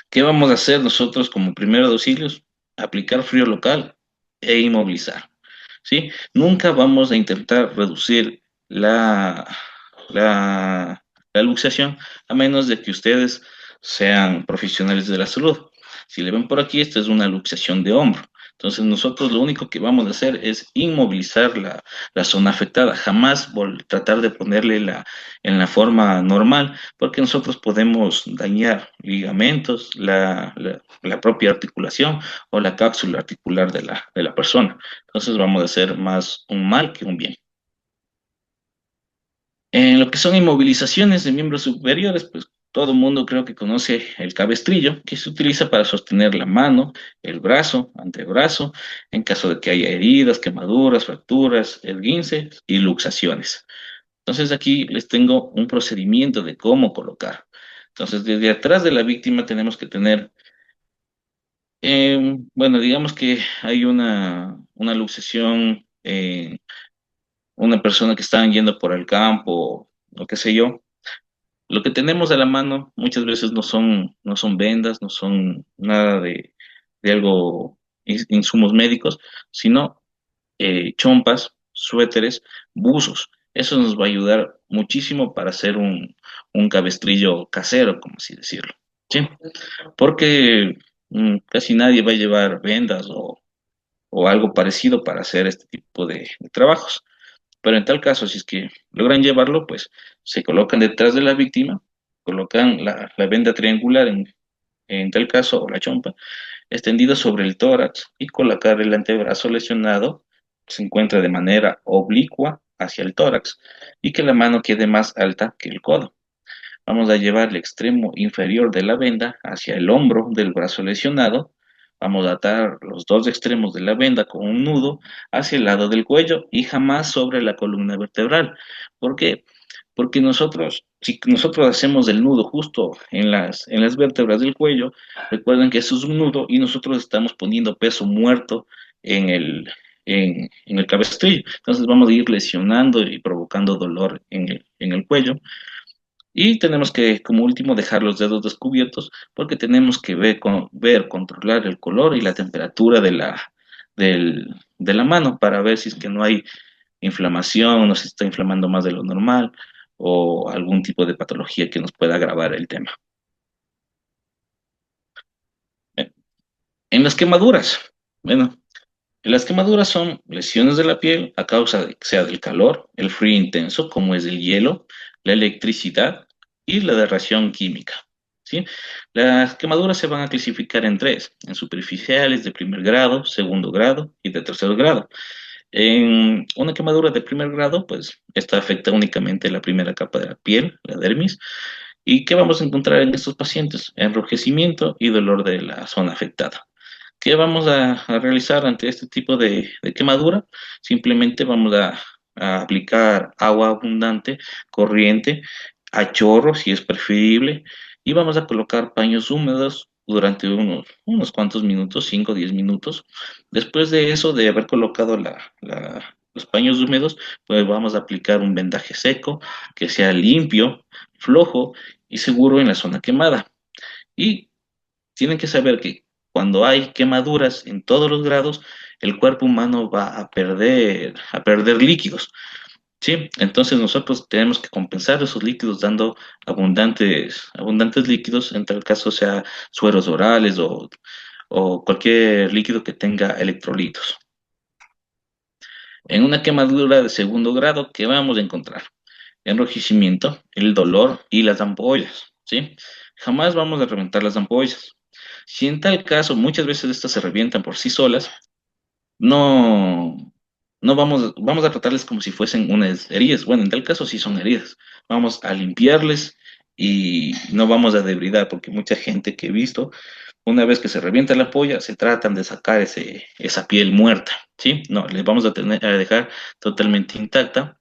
Speaker 2: ¿Qué vamos a hacer nosotros como primero de auxilios? Aplicar frío local e inmovilizar. ¿Sí? Nunca vamos a intentar reducir la luxación a menos de que ustedes sean profesionales de la salud. Si le ven por aquí, esta es una luxación de hombro. Entonces nosotros lo único que vamos a hacer es inmovilizar la zona afectada, jamás tratar de ponerle en la forma normal, porque nosotros podemos dañar ligamentos, la propia articulación o la cápsula articular de la persona. Entonces vamos a hacer más un mal que un bien. En lo que son inmovilizaciones de miembros superiores, pues todo el mundo creo que conoce el cabestrillo, que se utiliza para sostener la mano, el brazo, antebrazo, en caso de que haya heridas, quemaduras, fracturas, esguinces y luxaciones. Entonces aquí les tengo un procedimiento de cómo colocar. Entonces desde atrás de la víctima tenemos que tener, bueno, digamos que hay una luxación, una persona que está yendo por el campo, o qué sé yo. Lo que tenemos a la mano muchas veces no son vendas, no son nada de algo, insumos médicos, sino chompas, suéteres, buzos. Eso nos va a ayudar muchísimo para hacer un cabestrillo casero, como así decirlo. ¿Sí? Porque casi nadie va a llevar vendas o algo parecido para hacer este tipo de trabajos. Pero en tal caso, si es que logran llevarlo, pues se colocan detrás de la víctima, colocan la venda triangular en tal caso, o la chompa, extendido sobre el tórax y colocar el antebrazo lesionado se encuentra de manera oblicua hacia el tórax y que la mano quede más alta que el codo. Vamos a llevar el extremo inferior de la venda hacia el hombro del brazo lesionado. Vamos a atar los dos extremos de la venda con un nudo hacia el lado del cuello y jamás sobre la columna vertebral. ¿Por qué? Porque si nosotros hacemos el nudo justo en las vértebras del cuello, recuerden que eso es un nudo y nosotros estamos poniendo peso muerto en el cabestrillo. Entonces vamos a ir lesionando y provocando dolor en el cuello. Y tenemos que, como último, dejar los dedos descubiertos porque tenemos que controlar el color y la temperatura de la mano para ver si es que no hay inflamación, no se está inflamando más de lo normal o algún tipo de patología que nos pueda agravar el tema. Eh, En las quemaduras, bueno, las quemaduras son lesiones de la piel a causa de, sea del calor, el frío intenso, como es el hielo, la electricidad y la radiación química. ¿Sí? Las quemaduras se van a clasificar en tres, en superficiales de primer grado, segundo grado y de tercer grado. En una quemadura de primer grado, pues esta afecta únicamente la primera capa de la piel, la dermis. ¿Y qué vamos a encontrar en estos pacientes? Enrojecimiento y dolor de la zona afectada. ¿Qué vamos a realizar ante este tipo de quemadura? Simplemente vamos a aplicar agua abundante, corriente, a chorro si es preferible, y vamos a colocar paños húmedos durante unos cuantos minutos, 5 o 10 minutos. Después de eso, de haber colocado los paños húmedos, pues vamos a aplicar un vendaje seco que sea limpio, flojo y seguro en la zona quemada. Y tienen que saber que cuando hay quemaduras en todos los grados, el cuerpo humano va a perder líquidos, ¿sí? Entonces nosotros tenemos que compensar esos líquidos dando abundantes líquidos, en tal caso sea sueros orales o cualquier líquido que tenga electrolitos. En una quemadura de segundo grado, ¿qué vamos a encontrar? Enrojecimiento, el dolor y las ampollas, ¿sí? Jamás vamos a reventar las ampollas. Si en tal caso muchas veces estas se revientan por sí solas, no, no vamos a tratarles como si fuesen unas heridas. Bueno, en tal caso sí son heridas. Vamos a limpiarles y no vamos a debridar, porque mucha gente que he visto, una vez que se revienta la polla, se tratan de sacar esa piel muerta, ¿sí? No, les vamos a dejar totalmente intacta.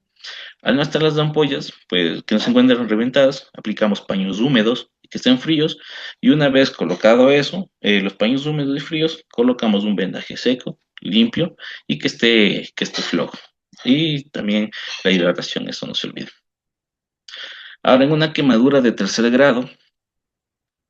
Speaker 2: Al no estar las ampollas, pues que no se encuentren reventadas, aplicamos paños húmedos y que estén fríos. Y una vez colocado eso, los paños húmedos y fríos, colocamos un vendaje seco, limpio y que esté flojo. Y también la hidratación, eso no se olvide. Ahora, en una quemadura de tercer grado,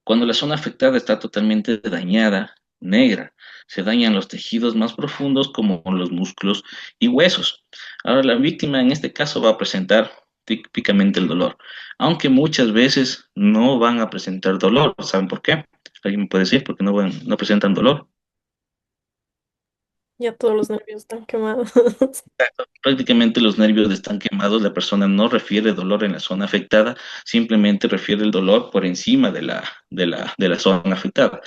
Speaker 2: cuando la zona afectada está totalmente dañada, negra, se dañan los tejidos más profundos como los músculos y huesos. Ahora la víctima en este caso va a presentar típicamente el dolor, aunque muchas veces no van a presentar dolor. ¿Saben por qué? ¿Alguien me puede decir por qué no presentan dolor?
Speaker 1: Ya todos los nervios están quemados.
Speaker 2: Prácticamente los nervios están quemados, la persona no refiere dolor en la zona afectada, simplemente refiere el dolor por encima de la zona afectada.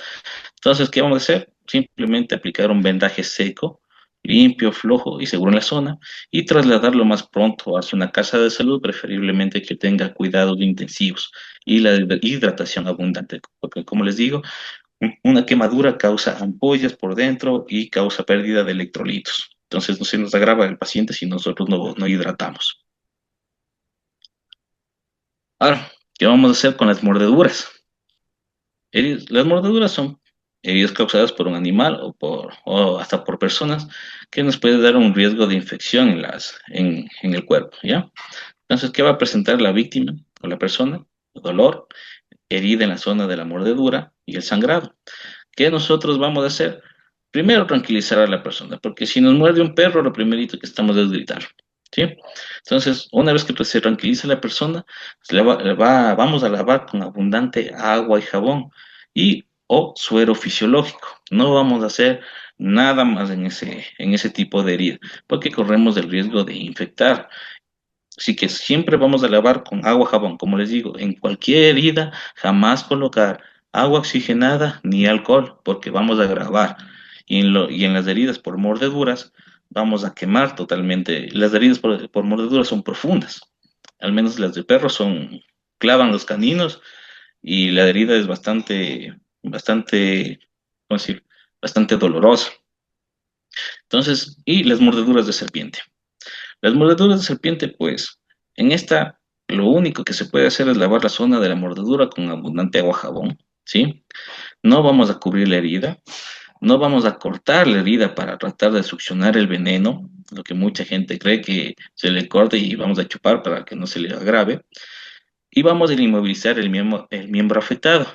Speaker 2: Entonces, ¿qué vamos a hacer? Simplemente aplicar un vendaje seco, limpio, flojo y seguro en la zona y trasladarlo más pronto hacia una casa de salud, preferiblemente que tenga cuidados intensivos y la hidratación abundante, porque como les digo, una quemadura causa ampollas por dentro y causa pérdida de electrolitos. Entonces, no se nos agrava el paciente si nosotros no hidratamos. Ahora, ¿qué vamos a hacer con las mordeduras? Las mordeduras son heridas causadas por un animal o hasta por personas que nos puede dar un riesgo de infección en el cuerpo, ¿ya? Entonces, ¿qué va a presentar la víctima o la persona? Dolor, herida en la zona de la mordedura y el sangrado. ¿Qué nosotros vamos a hacer? Primero, tranquilizar a la persona, porque si nos muerde un perro, lo primerito que estamos es gritar, ¿sí? Entonces, una vez que se tranquiliza la persona, vamos a lavar con abundante agua y jabón y o suero fisiológico. No vamos a hacer nada más en ese tipo de herida, porque corremos el riesgo de infectar. Así que siempre vamos a lavar con agua, jabón. Como les digo, en cualquier herida, jamás colocar agua oxigenada ni alcohol, porque vamos a grabar. Y en las heridas por mordeduras, vamos a quemar totalmente. Las heridas por mordeduras son profundas, al menos las de perro son, clavan los caninos y la herida es bastante, ¿cómo decir? Bastante dolorosa. Entonces, y las mordeduras de serpiente. Las mordeduras de serpiente, pues, en esta, lo único que se puede hacer es lavar la zona de la mordedura con abundante agua jabón, ¿sí? No vamos a cubrir la herida, no vamos a cortar la herida para tratar de succionar el veneno, lo que mucha gente cree que se le corte y vamos a chupar para que no se le agrave, y vamos a inmovilizar el miembro afectado.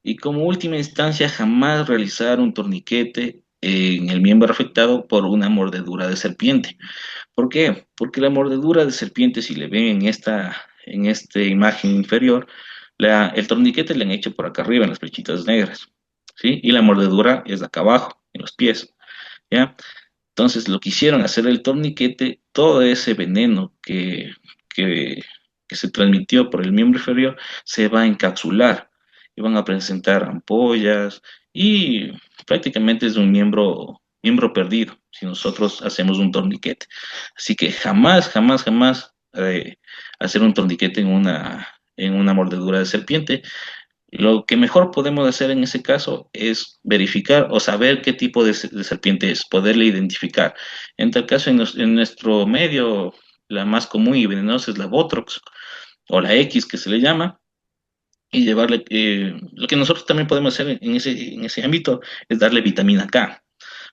Speaker 2: Y como última instancia, jamás realizar un torniquete en el miembro afectado por una mordedura de serpiente. ¿Por qué? Porque la mordedura de serpiente, si le ven en esta imagen inferior, el torniquete le han hecho por acá arriba en las flechitas negras, ¿sí? Y la mordedura es acá abajo, en los pies, ¿ya? Entonces, lo que hicieron hacer el torniquete, todo ese veneno que, que se transmitió por el miembro inferior se va a encapsular y van a presentar ampollas y prácticamente es un miembro perdido si nosotros hacemos un torniquete. Así que jamás, jamás, jamás hacer un torniquete en una mordedura de serpiente. Lo que mejor podemos hacer en ese caso es verificar o saber qué tipo de serpiente es, poderle identificar. En tal caso, en nuestro medio, la más común y venenosa es la Botrox o la X que se le llama, y llevarle, lo que nosotros también podemos hacer en ese ámbito es darle vitamina K,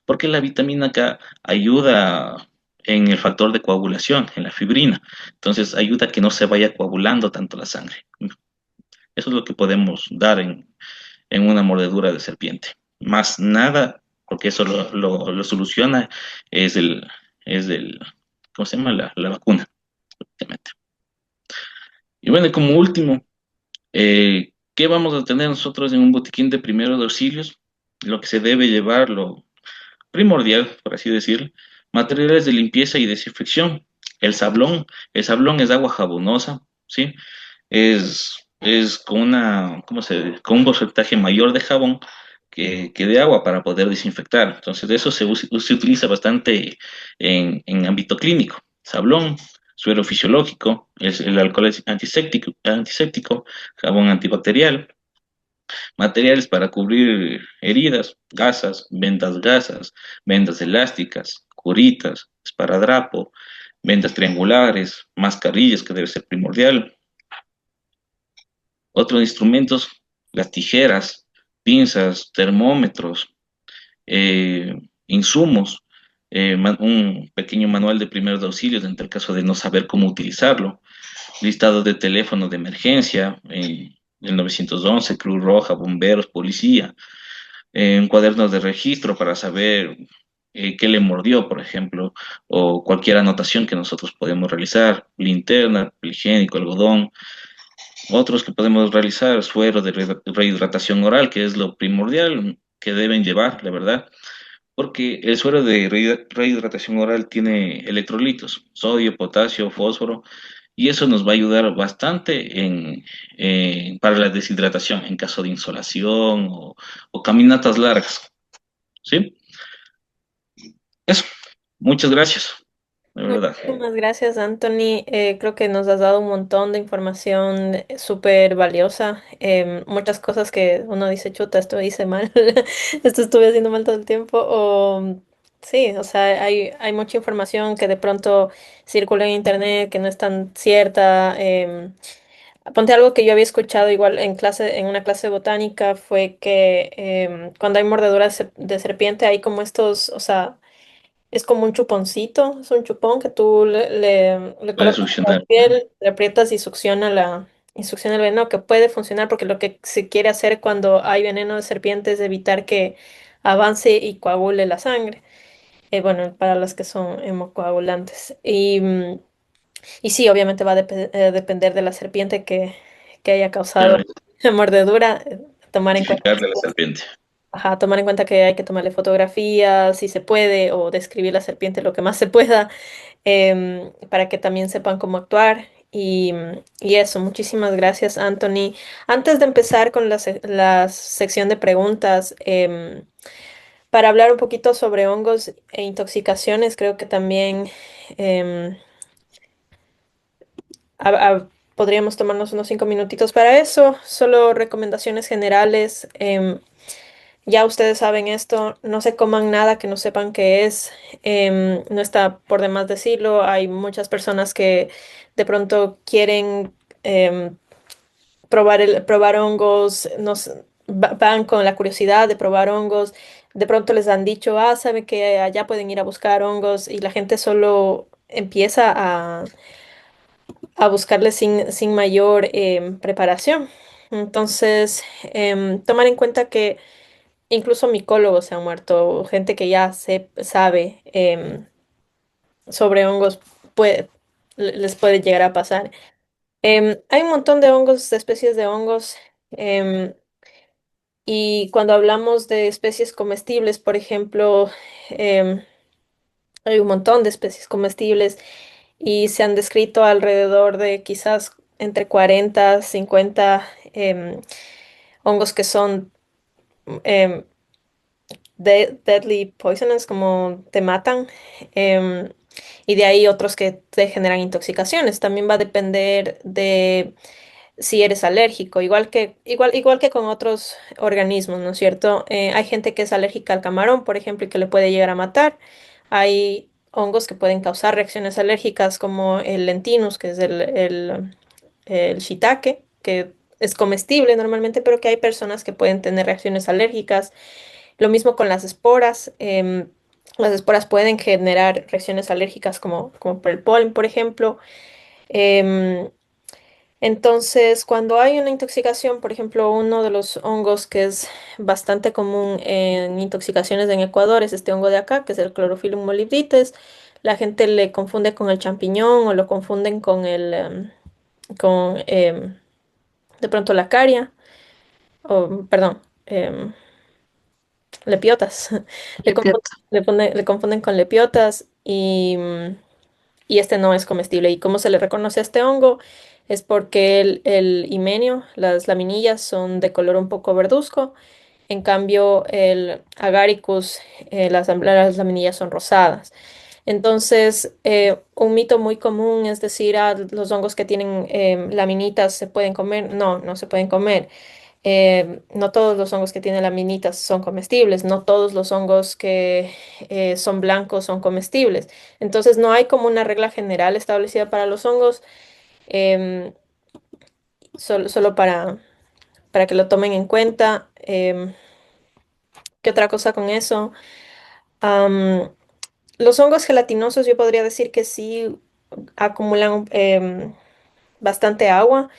Speaker 2: porque la vitamina K ayuda en el factor de coagulación, en la fibrina. Entonces ayuda a que no se vaya coagulando tanto la sangre. Eso es lo que podemos dar en una mordedura de serpiente. Más nada, porque eso lo soluciona, es el, ¿cómo se llama? La vacuna, prácticamente. Y bueno, como último, ¿qué vamos a tener nosotros en un botiquín de primeros auxilios? Lo que se debe llevar, lo primordial, por así decirlo, materiales de limpieza y desinfección. El sablón es agua jabonosa, ¿sí? Es con con un porcentaje mayor de jabón que de agua para poder desinfectar. Entonces, eso se utiliza bastante en ámbito clínico. Sablón, suero fisiológico, el alcohol es antiséptico, jabón antibacterial, materiales para cubrir heridas, vendas elásticas, curitas, esparadrapo, vendas triangulares, mascarillas, que debe ser primordial. Otros instrumentos, las tijeras, pinzas, termómetros, eh, insumos, un pequeño manual de primeros auxilios en el caso de no saber cómo utilizarlo, listado de teléfono de emergencia, el 911, Cruz Roja, bomberos, policía, un cuaderno de registro para saber qué le mordió, por ejemplo, o cualquier anotación que nosotros podemos realizar, linterna, papel higiénico, algodón. Otros que podemos realizar, suero de rehidratación oral, que es lo primordial que deben llevar, la verdad, porque el suero de rehidratación oral tiene electrolitos, sodio, potasio, fósforo, y eso nos va a ayudar bastante para la deshidratación en caso de insolación o caminatas largas, ¿sí? Eso, muchas gracias, de verdad.
Speaker 1: Muchísimas gracias, Anthony. Creo que nos has dado un montón de información súper valiosa. Muchas cosas que uno dice, chuta, esto hice mal, esto estuve haciendo mal todo el tiempo. O sí, o sea, hay mucha información que de pronto circula en internet que no es tan cierta. Ponte algo que yo había escuchado igual en clase, en una clase de botánica, fue que cuando hay mordeduras de serpiente hay como estos, o sea, es como un chuponcito, es un chupón que tú le
Speaker 2: Puede
Speaker 1: colocas en la
Speaker 2: succionar.
Speaker 1: piel, le aprietas y succiona el veneno, que puede funcionar porque lo que se quiere hacer cuando hay veneno de serpiente es evitar que avance y coagule la sangre. Bueno, para las que son hemocoagulantes. Y sí, obviamente va a depender de la serpiente que haya causado
Speaker 2: Claro,
Speaker 1: la mordedura, tomar en cuenta.
Speaker 2: identificarle a la serpiente.
Speaker 1: Ajá, tomar en cuenta que hay que tomarle fotografías si se puede o describir la serpiente lo que más se pueda para que también sepan cómo actuar. Y eso, muchísimas gracias, Anthony. Antes de empezar con la sección de preguntas, para hablar un poquito sobre hongos e intoxicaciones, creo que también em, podríamos tomarnos unos 5 minutitos para eso. Solo recomendaciones generales. Ya ustedes saben esto, no se coman nada que no sepan qué es. No está por demás decirlo. Hay muchas personas que de pronto quieren em, probar hongos, van con la curiosidad de probar hongos. De pronto les han dicho, saben que allá pueden ir a buscar hongos y la gente solo empieza a buscarles sin mayor preparación. Entonces, tomar en cuenta que incluso micólogos se han muerto, gente que ya sabe sobre hongos les puede llegar a pasar. Hay un montón de hongos, de especies de hongos, em, y cuando hablamos de especies comestibles, por ejemplo, em, hay un montón de especies comestibles y se han descrito alrededor de quizás entre 40 50 hongos que son em, deadly poisonous, como te matan, em, y de ahí otros que te generan intoxicaciones. También va a depender de si eres alérgico, igual que con otros organismos, ¿no es cierto? Hay gente que es alérgica al camarón, por ejemplo, y que le puede llegar a matar. Hay hongos que pueden causar reacciones alérgicas como el lentinus, que es el shiitake, que es comestible normalmente, pero que hay personas que pueden tener reacciones alérgicas. Lo mismo con las esporas. Las esporas pueden generar reacciones alérgicas como por el polen, por ejemplo. Em, entonces, cuando hay una intoxicación, por ejemplo, uno de los hongos que es bastante común en intoxicaciones en Ecuador es este hongo de acá, que es el Chlorophyllum molybdites. La gente le confunde con el champiñón o lo confunden con de pronto la caria, o perdón, lepiotas. Le confunden,
Speaker 5: Lepioto.
Speaker 1: le confunden con lepiotas y este no es comestible. ¿Y cómo se le reconoce a este hongo? Es porque el himenio, las laminillas son de color un poco verduzco. En cambio, el agaricus, las laminillas son rosadas. Entonces, un mito muy común es decir, los hongos que tienen laminitas se pueden comer. No, no se pueden comer. No todos los hongos que tienen laminitas son comestibles, no todos los hongos que son blancos son comestibles. Entonces no hay como una regla general establecida para los hongos, em, solo para que lo tomen en cuenta. ¿Qué otra cosa con eso? Am, los hongos gelatinosos yo podría decir que sí acumulan bastante agua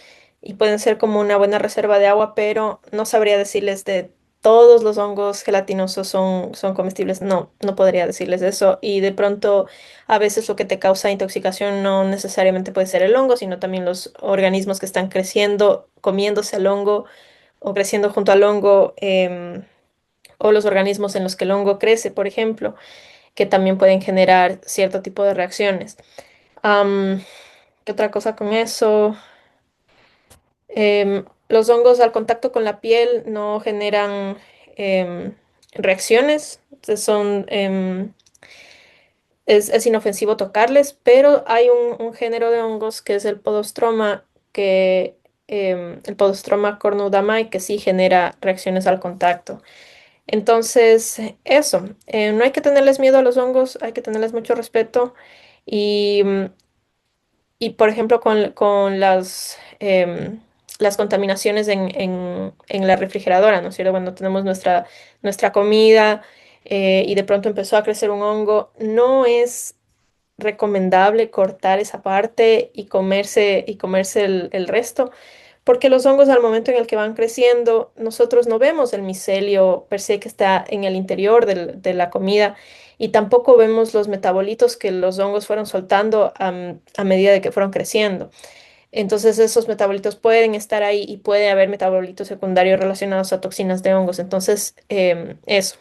Speaker 1: y pueden ser como una buena reserva de agua, pero no sabría decirles de todos los hongos gelatinosos son comestibles. No, no podría decirles eso. Y de pronto, a veces lo que te causa intoxicación no necesariamente puede ser el hongo, sino también los organismos que están creciendo, comiéndose el hongo o creciendo junto al hongo, o los organismos en los que el hongo crece, por ejemplo, que también pueden generar cierto tipo de reacciones. Am, ¿Qué otra cosa con eso? Los hongos al contacto con la piel no generan reacciones, es inofensivo tocarles, pero hay un género de hongos que es el Podostroma, el Podostroma cornudamae, que sí genera reacciones al contacto. Entonces, eso, no hay que tenerles miedo a los hongos, hay que tenerles mucho respeto y y por ejemplo, con las contaminaciones en la refrigeradora, ¿no es cierto? Cuando tenemos nuestra comida y de pronto empezó a crecer un hongo, no es recomendable cortar esa parte y comerse el resto, porque los hongos al momento en el que van creciendo, nosotros no vemos el micelio per se que está en el interior de la comida y tampoco vemos los metabolitos que los hongos fueron soltando a medida de que fueron creciendo. Entonces esos metabolitos pueden estar ahí y puede haber metabolitos secundarios relacionados a toxinas de hongos. Entonces, eso.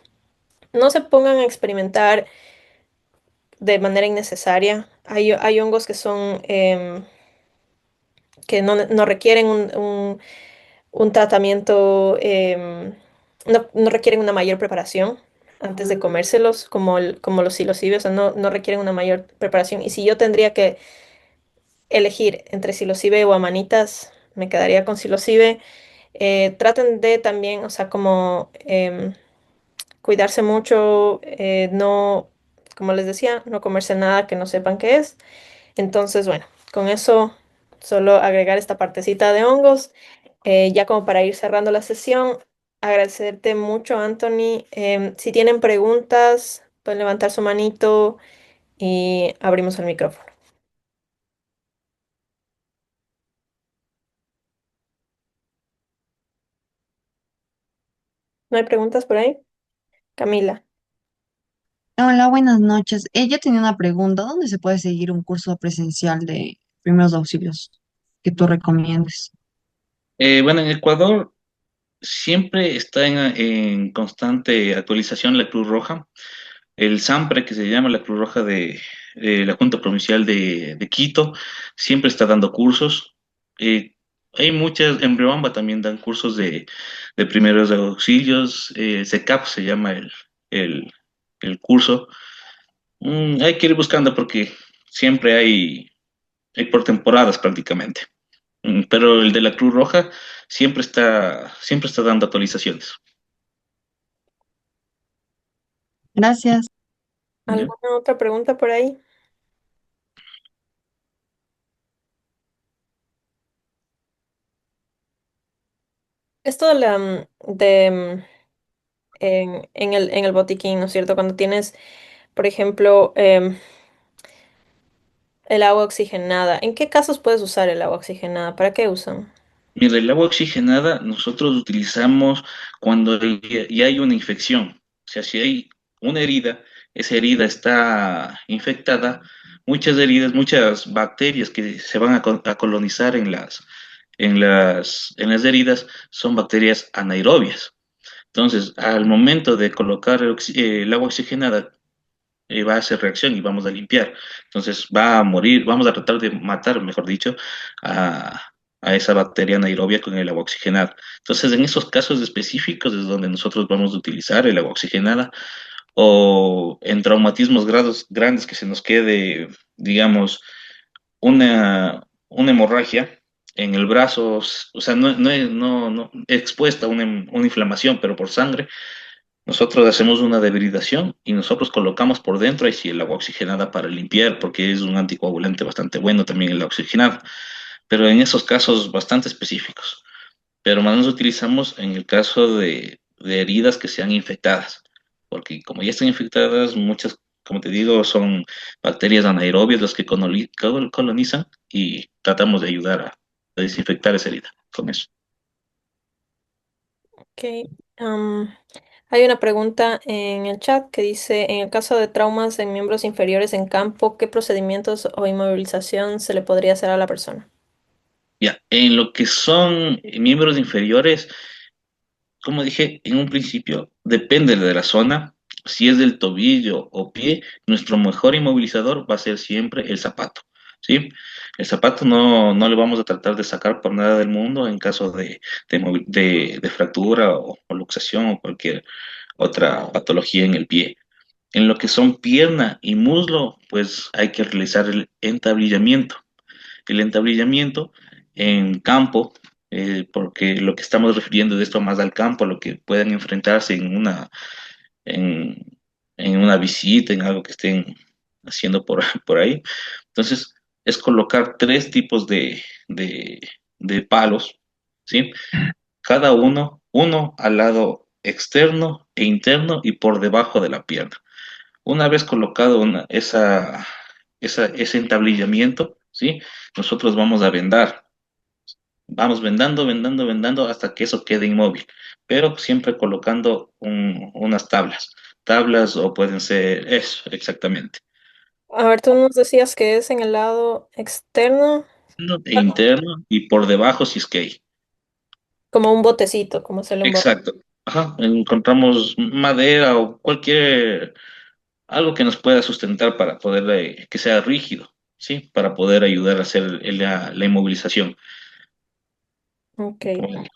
Speaker 1: No se pongan a experimentar de manera innecesaria. Hay hongos que son que no requieren un tratamiento, no requieren una mayor preparación antes de comérselos, como los psilocibe, o sea, no requieren una mayor preparación. Y si yo tendría que elegir entre psilocibe o amanitas, me quedaría con psilocibe. Traten de también, o sea, como cuidarse mucho, no, como les decía, no comerse nada que no sepan qué es. Entonces, bueno, con eso solo agregar esta partecita de hongos. Ya como para ir cerrando la sesión, agradecerte mucho, Anthony. Si tienen preguntas, pueden levantar su manito y abrimos el micrófono. ¿No hay preguntas por ahí? Camila.
Speaker 5: Hola, buenas noches. Ella tenía una pregunta. ¿Dónde se puede seguir un curso presencial de primeros auxilios que tú recomiendes?
Speaker 2: Bueno, en Ecuador siempre está en constante actualización la Cruz Roja. El SAMPRE, que se llama la Cruz Roja de la Junta Provincial de Quito, siempre está dando cursos. Hay muchas, en Riobamba también dan cursos de primeros auxilios. SECAP se llama el, el curso. Hay que ir buscando porque siempre hay por temporadas prácticamente. Pero el de la Cruz Roja siempre está dando actualizaciones.
Speaker 5: Gracias.
Speaker 2: ¿Ya?
Speaker 1: ¿Alguna otra pregunta por ahí? Esto de en el botiquín, ¿no es cierto? Cuando tienes, por ejemplo, el agua oxigenada, ¿en qué casos puedes usar el agua oxigenada? ¿Para qué usan?
Speaker 2: Mira, el agua oxigenada nosotros utilizamos cuando ya hay una infección. O sea, si hay una herida, esa herida está infectada, muchas bacterias que se van a colonizar en las heridas son bacterias anaerobias. Entonces, al momento de colocar el agua oxigenada, va a hacer reacción y vamos a limpiar. Entonces va a morir, vamos a tratar de matar, mejor dicho, a, a esa bacteria anaerobia con el agua oxigenada. Entonces, en esos casos específicos es donde nosotros vamos a utilizar el agua oxigenada o en traumatismos grandes que se nos quede, digamos, una hemorragia en el brazo, o sea, no expuesta a una inflamación, pero por sangre. Nosotros hacemos una debridación y nosotros colocamos por dentro ahí sí el agua oxigenada para limpiar, porque es un anticoagulante bastante bueno también el oxigenado, pero en esos casos bastante específicos. Pero más nos utilizamos en el caso de heridas que sean infectadas, porque como ya están infectadas, muchas, como te digo, son bacterias anaerobias las que colonizan y tratamos de ayudar a desinfectar esa herida con eso.
Speaker 1: Ok. am, Hay una pregunta en el chat que dice, en el caso de traumas en miembros inferiores en campo, ¿qué procedimientos o inmovilización se le podría hacer a la persona?
Speaker 2: Ya, en lo que son miembros inferiores, como dije en un principio, depende de la zona. Si es del tobillo o pie, nuestro mejor inmovilizador va a ser siempre el zapato, ¿sí? El zapato no le vamos a tratar de sacar por nada del mundo en caso de fractura o luxación o cualquier otra patología en el pie. En lo que son pierna y muslo, pues hay que realizar el entablillamiento. El entablillamiento en campo, porque lo que estamos refiriendo de esto más al campo, lo que puedan enfrentarse en, en una visita, en algo que estén haciendo por ahí. Entonces, es colocar tres tipos de, de palos, ¿sí? Cada uno al lado externo e interno y por debajo de la pierna. Una vez colocado ese entablillamiento, ¿sí? Nosotros vamos a vendar. Vamos vendando hasta que eso quede inmóvil, pero siempre colocando unas tablas o pueden ser eso, exactamente.
Speaker 1: A ver, tú nos decías que es en el lado externo,
Speaker 2: E interno y por debajo si es que hay.
Speaker 1: como un botecito, como se le un bote.
Speaker 2: Exacto. Ajá, encontramos madera o algo que nos pueda sustentar para poder que sea rígido, ¿sí? Para poder ayudar a hacer la inmovilización.
Speaker 1: Ok.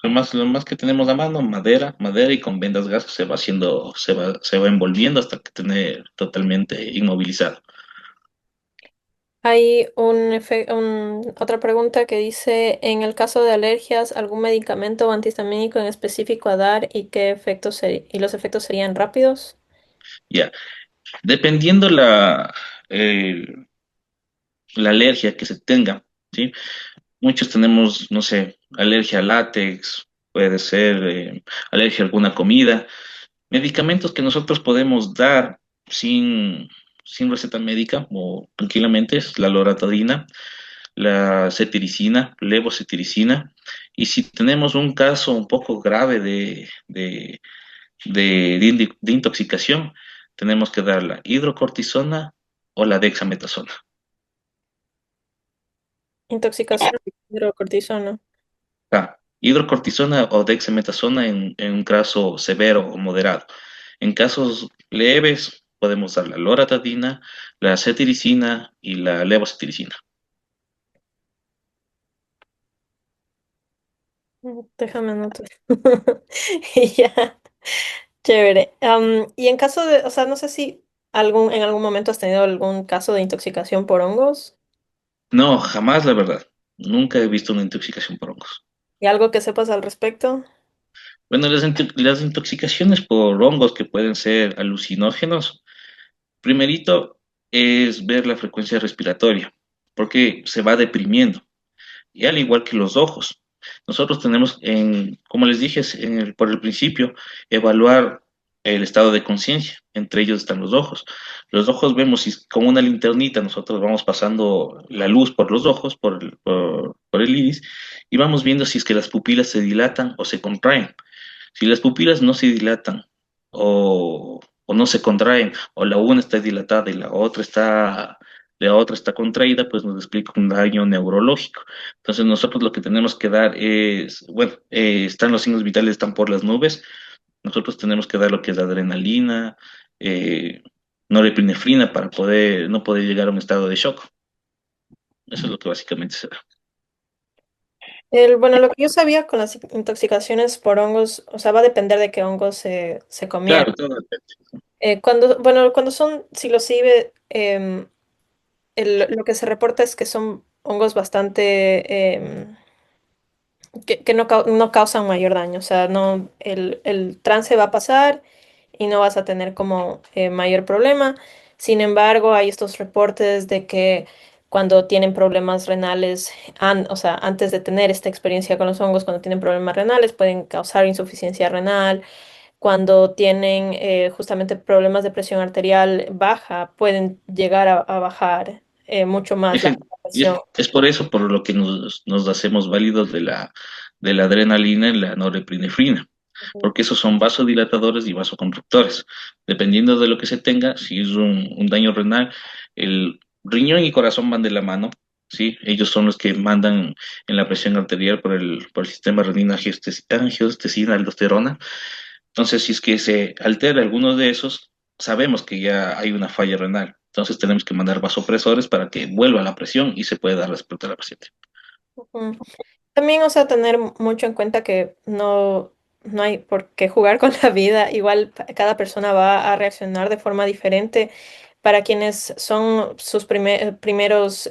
Speaker 2: Lo más que tenemos a mano, madera, madera y con vendas gas se va haciendo, se va envolviendo hasta que tener totalmente inmovilizado.
Speaker 1: Hay otra pregunta que dice, en el caso de alergias, ¿algún medicamento o antihistamínico en específico a dar y qué efectos y los efectos serían rápidos?
Speaker 2: Ya, dependiendo eh, la alergia que se tenga, ¿sí? Muchos tenemos, no sé, alergia al látex, puede ser alergia a alguna comida. Medicamentos que nosotros podemos dar sin receta médica o tranquilamente es la loratadina, la cetiricina, levocetiricina. Y si tenemos un caso un poco grave de intoxicación, tenemos que dar la hidrocortisona o la dexametasona.
Speaker 1: Intoxicación por hidrocortisona.
Speaker 2: Hidrocortisona o dexametasona en un caso severo o moderado. En casos leves podemos dar la loratadina, la cetiricina y la levocetiricina.
Speaker 1: Déjame anotar. Y ya, chévere. Y en caso de, o sea, no sé si en algún momento has tenido algún caso de intoxicación por hongos
Speaker 2: No, jamás la verdad. Nunca he visto una intoxicación por hongos.
Speaker 1: y algo que sepas al respecto.
Speaker 2: Bueno, las intoxicaciones por hongos que pueden ser alucinógenos, primerito es ver la frecuencia respiratoria, porque se va deprimiendo. Y al igual que los ojos. Nosotros tenemos, como les dije por el principio, evaluar el estado de conciencia. Entre ellos están los ojos. Los ojos vemos si con una linternita nosotros vamos pasando la luz por los ojos, por el iris, y vamos viendo si es que las pupilas se dilatan o se contraen. Si las pupilas no se dilatan o no se contraen, o la una está dilatada y la otra está contraída, pues nos explica un daño neurológico. Entonces nosotros lo que tenemos que dar es, bueno, están los signos vitales, están por las nubes, nosotros tenemos que dar lo que es la adrenalina, eh, norepinefrina para no poder llegar a un estado de shock. Eso es lo que básicamente se da.
Speaker 1: Bueno, lo que yo sabía con las intoxicaciones por hongos, o sea, va a depender de qué hongos se comieron.
Speaker 2: Claro, todo depende.
Speaker 1: Cuando son psilocibe, lo que se reporta es que son hongos bastante, que no causan mayor daño. O sea, no, el trance va a pasar y no vas a tener como mayor problema. Sin embargo, hay estos reportes de que cuando tienen problemas renales, o sea, antes de tener esta experiencia con los hongos, cuando tienen problemas renales, pueden causar insuficiencia renal. Cuando tienen justamente problemas de presión arterial baja, pueden llegar a bajar mucho más la
Speaker 2: Y
Speaker 1: presión.
Speaker 2: es por eso por lo que nos hacemos válidos de la adrenalina y la norepinefrina,
Speaker 1: Ujú.
Speaker 2: porque esos son vasodilatadores y vasoconductores. Dependiendo de lo que se tenga, si es un daño renal, el riñón y corazón van de la mano, ¿sí? Ellos son los que mandan en la presión arterial por el sistema renina-angiotensina, aldosterona. Entonces, si es que se altera alguno de esos, sabemos que ya hay una falla renal. Entonces tenemos que mandar vasopresores para que vuelva la presión y se pueda dar respuesta a la paciente.
Speaker 1: Ujú. También, o sea, tener mucho en cuenta que no hay por qué jugar con la vida. Igual cada persona va a reaccionar de forma diferente. Para quienes son sus primeras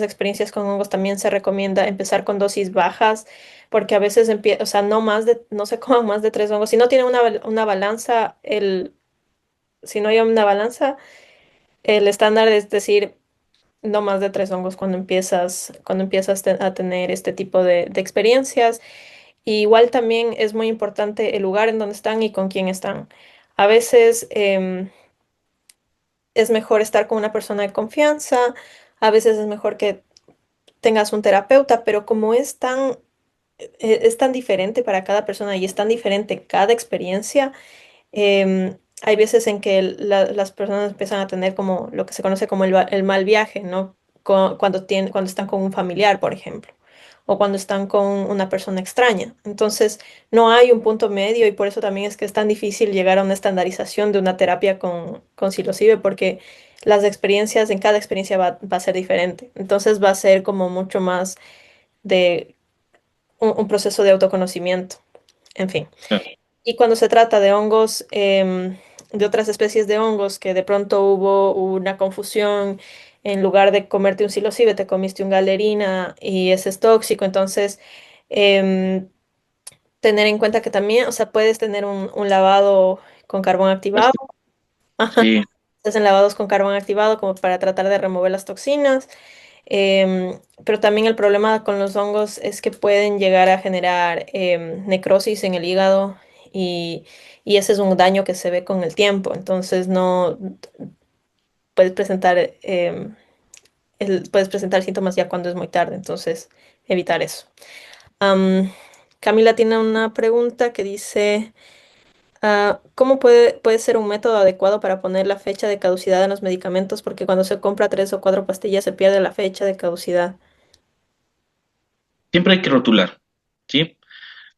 Speaker 1: experiencias con hongos, también se recomienda empezar con dosis bajas, porque a veces empieza, o sea, no se coman más de 3 hongos. Si no tiene una balanza, si no hay una balanza, el estándar es decir no más de 3 hongos cuando empiezas a tener este tipo de experiencias. Y igual también es muy importante el lugar en donde están y con quién están. A veces es mejor estar con una persona de confianza, a veces es mejor que tengas un terapeuta, pero como es tan diferente para cada persona y es tan diferente cada experiencia, hay veces en que las personas empiezan a tener como lo que se conoce como el mal viaje, ¿no? Cuando están con un familiar, por ejemplo, o cuando están con una persona extraña. Entonces, no hay un punto medio y por eso también es que es tan difícil llegar a una estandarización de una terapia con psilocibe porque las experiencias, en cada experiencia va a ser diferente. Entonces va a ser como mucho más de un proceso de autoconocimiento. En fin.
Speaker 2: Claro.
Speaker 1: Y cuando se trata de hongos, de otras especies de hongos, que de pronto hubo una confusión, en lugar de comerte un psilocibe, te comiste un galerina y ese es tóxico, entonces em, tener en cuenta que también, o sea, puedes tener un lavado con carbón activado.
Speaker 2: Pues, sí,
Speaker 1: Se hacen lavados con carbón activado como para tratar de remover las toxinas. Pero también el problema con los hongos es que pueden llegar a generar necrosis en el hígado y, y ese es un daño que se ve con el tiempo. Entonces no puedes presentar, puedes presentar síntomas ya cuando es muy tarde. Entonces evitar eso. Am, Camila tiene una pregunta que dice, ¿cómo puede ser un método adecuado para poner la fecha de caducidad en los medicamentos? Porque cuando se compra 3 o 4 pastillas se pierde la fecha de caducidad.
Speaker 2: siempre hay que rotular, ¿sí?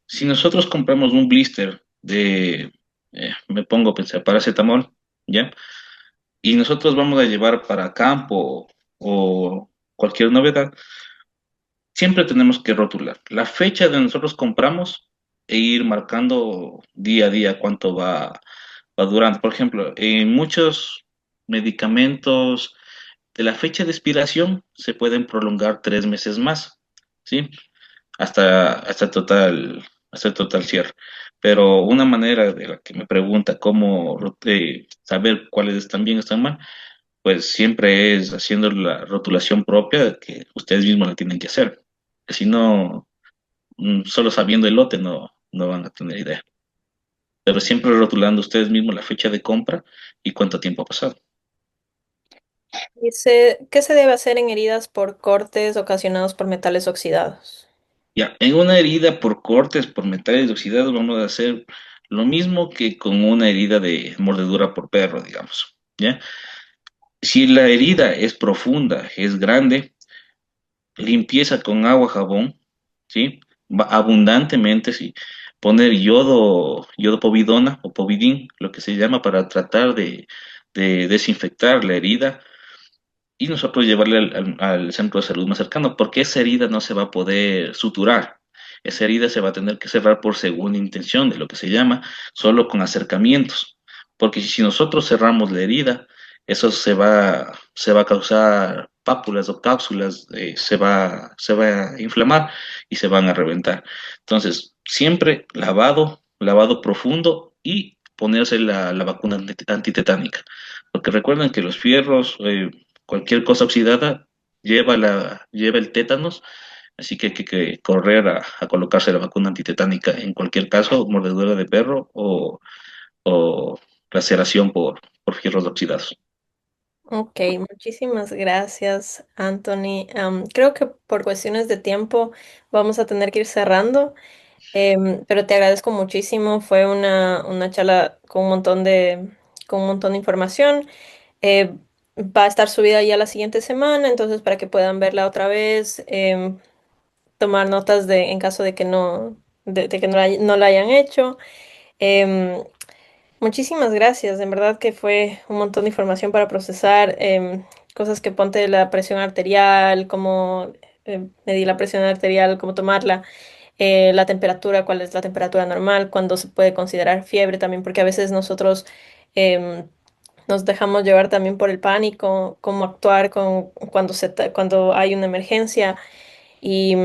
Speaker 2: Si nosotros compramos un blister de, me pongo a pensar, paracetamol, ¿ya? Y nosotros vamos a llevar para campo o cualquier novedad, siempre tenemos que rotular la fecha de nosotros compramos e ir marcando día a día cuánto va durando. Por ejemplo, en muchos medicamentos de la fecha de expiración se pueden prolongar 3 meses más, ¿sí? Hasta el total cierre. Pero una manera de la que me pregunta cómo saber cuáles están bien o están mal, pues siempre es haciendo la rotulación propia que ustedes mismos la tienen que hacer. Que si no, solo sabiendo el lote no van a tener idea. Pero siempre rotulando ustedes mismos la fecha de compra y cuánto tiempo ha pasado.
Speaker 1: Dice, ¿qué se debe hacer en heridas por cortes ocasionados por metales oxidados?
Speaker 2: Ya, en una herida por cortes, por metales oxidados, vamos a hacer lo mismo que con una herida de mordedura por perro, digamos. ¿Ya? Si la herida es profunda, es grande, limpieza con agua, jabón, ¿sí? Abundantemente, sí. Poner yodo povidona o povidín, lo que se llama, para tratar de desinfectar la herida y nosotros llevarle al centro de salud más cercano, porque esa herida no se va a poder suturar. Esa herida se va a tener que cerrar por segunda intención, de lo que se llama, solo con acercamientos. Porque si nosotros cerramos la herida, eso se va a causar pápulas o cápsulas, se va a inflamar y se van a reventar. Entonces, siempre lavado profundo y ponerse la vacuna antitetánica. Porque recuerden que los fierros, cualquier cosa oxidada lleva el tétanos, así que hay que correr a colocarse la vacuna antitetánica en cualquier caso, mordedura de perro o laceración por fierros oxidados.
Speaker 1: Ok, muchísimas gracias, Anthony. Creo que por cuestiones de tiempo vamos a tener que ir cerrando, pero te agradezco muchísimo. Fue una charla con un montón de información. Eh, Va a estar subida ya la siguiente semana, entonces para que puedan verla otra vez, tomar notas en caso de que de que no la hayan hecho. Em, Muchísimas gracias, en verdad que fue un montón de información para procesar, cosas que ponte la presión arterial, cómo medir la presión arterial, cómo tomarla, la temperatura, cuál es la temperatura normal, cuándo se puede considerar fiebre también, porque a veces nosotros em, nos dejamos llevar también por el pánico, cómo actuar cuando hay una emergencia y,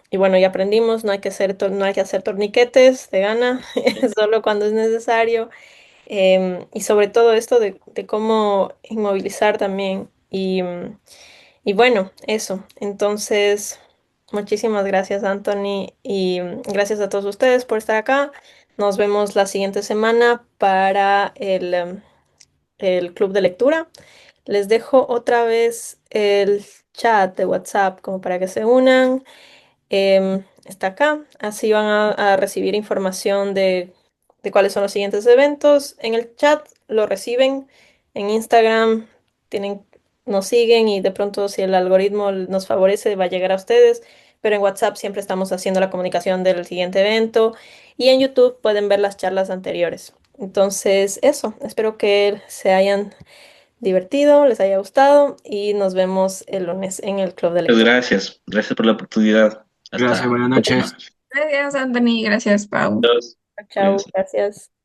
Speaker 1: y bueno, ya aprendimos, no hay que hacer torniquetes de gana, solo cuando es necesario. Y sobre todo esto de cómo inmovilizar también. Y bueno, eso. Entonces, muchísimas gracias, Anthony, y gracias a todos ustedes por estar acá. Nos vemos la siguiente semana para el club de lectura. Les dejo otra vez el chat de WhatsApp como para que se unan. Está acá. Así van a recibir información de cuáles son los siguientes eventos. En el chat lo reciben. En Instagram tienen, nos siguen y de pronto si el algoritmo nos favorece va a llegar a ustedes. pero en WhatsApp siempre estamos haciendo la comunicación del siguiente evento y en YouTube pueden ver las charlas anteriores. Entonces, eso, espero que se hayan divertido, les haya gustado y nos vemos el lunes en el Club de
Speaker 2: Muchas
Speaker 1: Lectura.
Speaker 2: gracias. Gracias por la oportunidad.
Speaker 4: Gracias,
Speaker 2: Hasta
Speaker 4: buenas
Speaker 2: la próxima.
Speaker 4: noches.
Speaker 6: Gracias, Anthony. Gracias, Pau.
Speaker 2: Adiós.
Speaker 1: Chao,
Speaker 2: Cuídense.
Speaker 1: gracias.